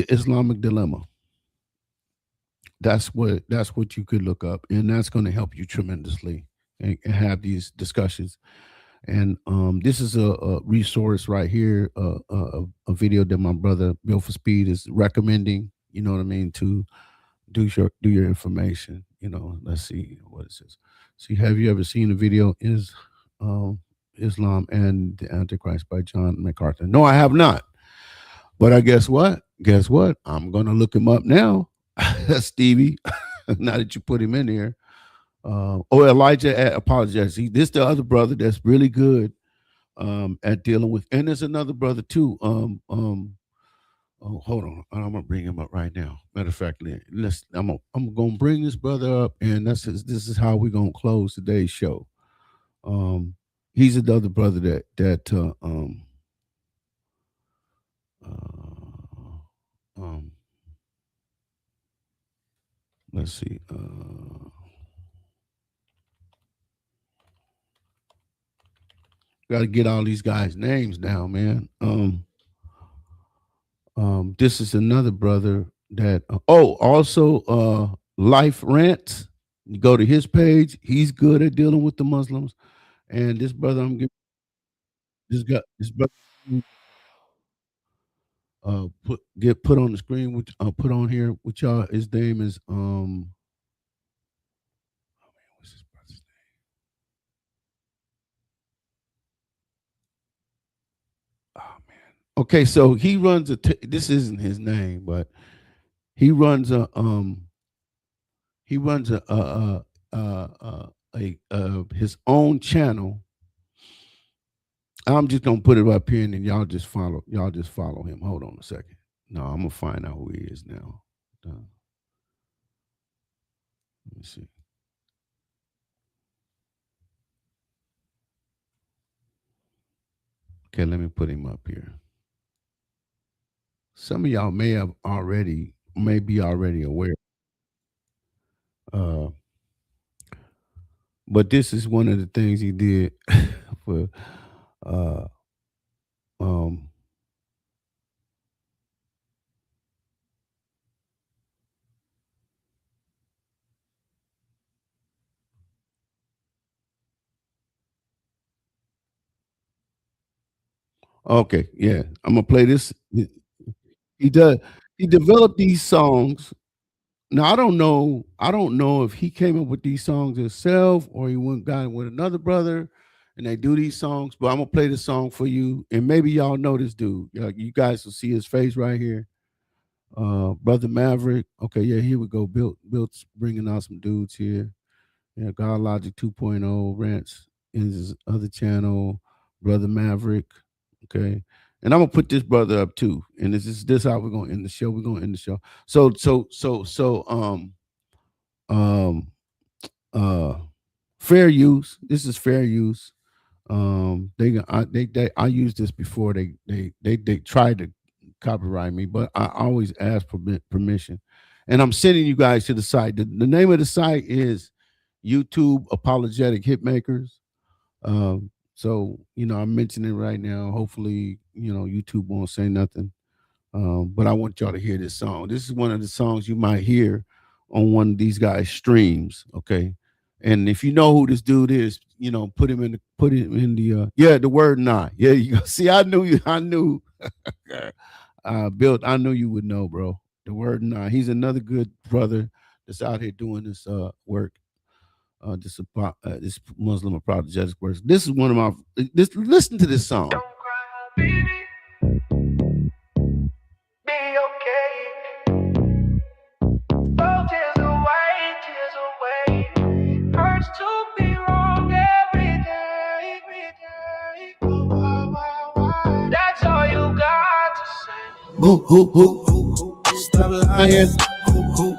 Islamic dilemma. That's what you could look up, and that's going to help you tremendously and have these discussions. And this is a resource right here, a video that my brother Bill for Speed is recommending. You know what I mean, to do your information. Let's see what it says. See, have you ever seen a video is Islam and the Antichrist by John MacArthur? No, I have not. But I guess what? I'm gonna look him up now. Stevie, now that you put him in there. Elijah at Apologetics. This the other brother that's really good at dealing with, and there's another brother too. Hold on, I'm gonna bring him up right now. Matter of fact, I'm gonna bring this brother up, and this is how we're gonna close today's show. He's another brother that let's see. Got to get all these guys' names down, man. This is another brother that also Life Rants. You go to his page, he's good at dealing with the Muslims. And this brother I'm giving this brother get put on the screen with put on here with y'all. His name is what's his brother's name? Oh man. Okay, so he runs this isn't his name, but he runs a his own channel. I'm just gonna put it up here and then y'all just follow him. Hold on a second. No, I'm gonna find out who he is now. Let me see. Okay, let me put him up here. Some of y'all may be already aware. But this is one of the things he did for okay, yeah. I'm gonna play this. He developed these songs. Now I don't know if he came up with these songs himself or he went got with another brother and they do these songs, but I'm gonna play the song for you. And maybe y'all know this dude. You guys will see his face right here. Brother Maverick. Okay, yeah, here we go. Built's bringing out some dudes here. Yeah, God Logic 2.0 Rants in his other channel, Brother Maverick. Okay. And I'm gonna put this brother up too. And this how we're gonna end the show. We're gonna end the show. Fair use. This is fair use. I used this before. They tried to copyright me, but I always ask for permission. And I'm sending you guys to the site. The name of the site is YouTube Apologetic Hitmakers. So I'm mentioning it right now. Hopefully, YouTube won't say nothing. But I want y'all to hear this song. This is one of the songs you might hear on one of these guys' streams. Okay. And if you know who this dude is, put him in the word nah. Yeah, you go. See, I knew Bill, I knew you would know, bro. The word nah. He's another good brother that's out here doing this work. This Muslim apologetics work. This is one of my listen to this song. Don't cry, baby. Be okay. Oh, tears away. Hurts to be wrong every day. That's all you got to say. Hoo. Stop lying. Hoo.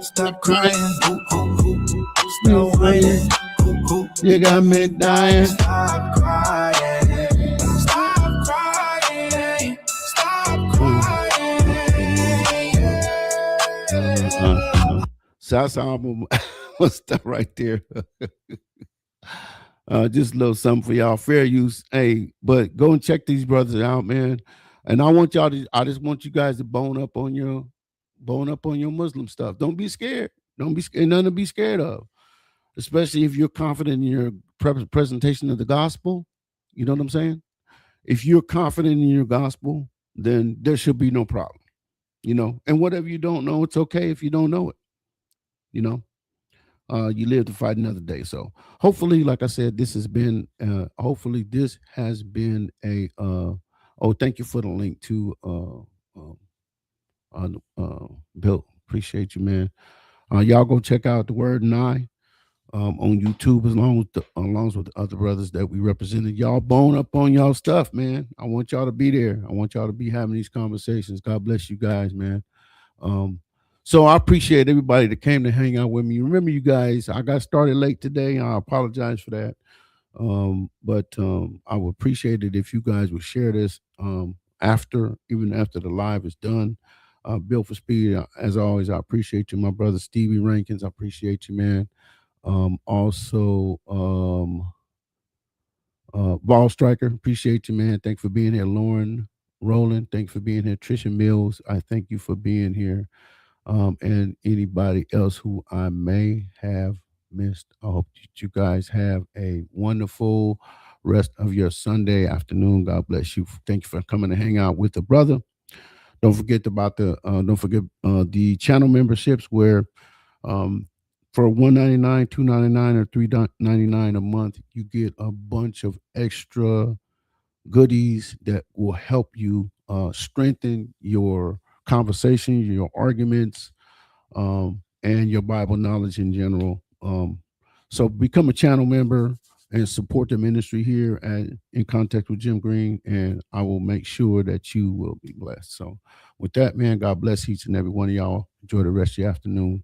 Stop crying. Hoo. Stop whining. You got me dying. Stop crying. Stop crying. Stop crying. So that's how I'm gonna stop right there. Just a little something for y'all. Fair use. Hey, but go and check these brothers out, man. And I just want you guys to bone up on your Muslim stuff. Don't be scared. Don't be scared. Nothing to be scared of. Especially if you're confident in your presentation of the gospel. You know what I'm saying? If you're confident in your gospel, then there should be no problem. And whatever you don't know, it's okay if you don't know it. You live to fight another day. So hopefully, like I said, this has been a thank you for the link to Bill. Appreciate you, man. Y'all go check out the word nigh on YouTube along with the other brothers that we represented. Y'all bone up on y'all stuff, man. I want y'all to be there. I want y'all to be having these conversations. God bless you guys, man. So I appreciate everybody that came to hang out with me. Remember, you guys, I got started late today. I apologize for that. But I would appreciate it if you guys would share this even after the live is done. Built for Speed, as always, I appreciate you. My brother Stevie Rankins, I appreciate you, man. Also, Ball Striker, appreciate you, man. Thanks for being here. Lauren Rowland, thanks for being here. Trisha Mills, I thank you for being here. And anybody else who I may have missed. I hope that you guys have a wonderful rest of your Sunday afternoon. God bless you. Thank you for coming to hang out with the brother. Don't forget the channel memberships where for $1.99, $2.99, or $3.99 a month, you get a bunch of extra goodies that will help you strengthen your conversation, your arguments, and your Bible knowledge in general. So become a channel member and support the ministry here In Contact with Jim Green, and I will make sure that you will be blessed. So with that, man, God bless each and every one of y'all. Enjoy the rest of your afternoon.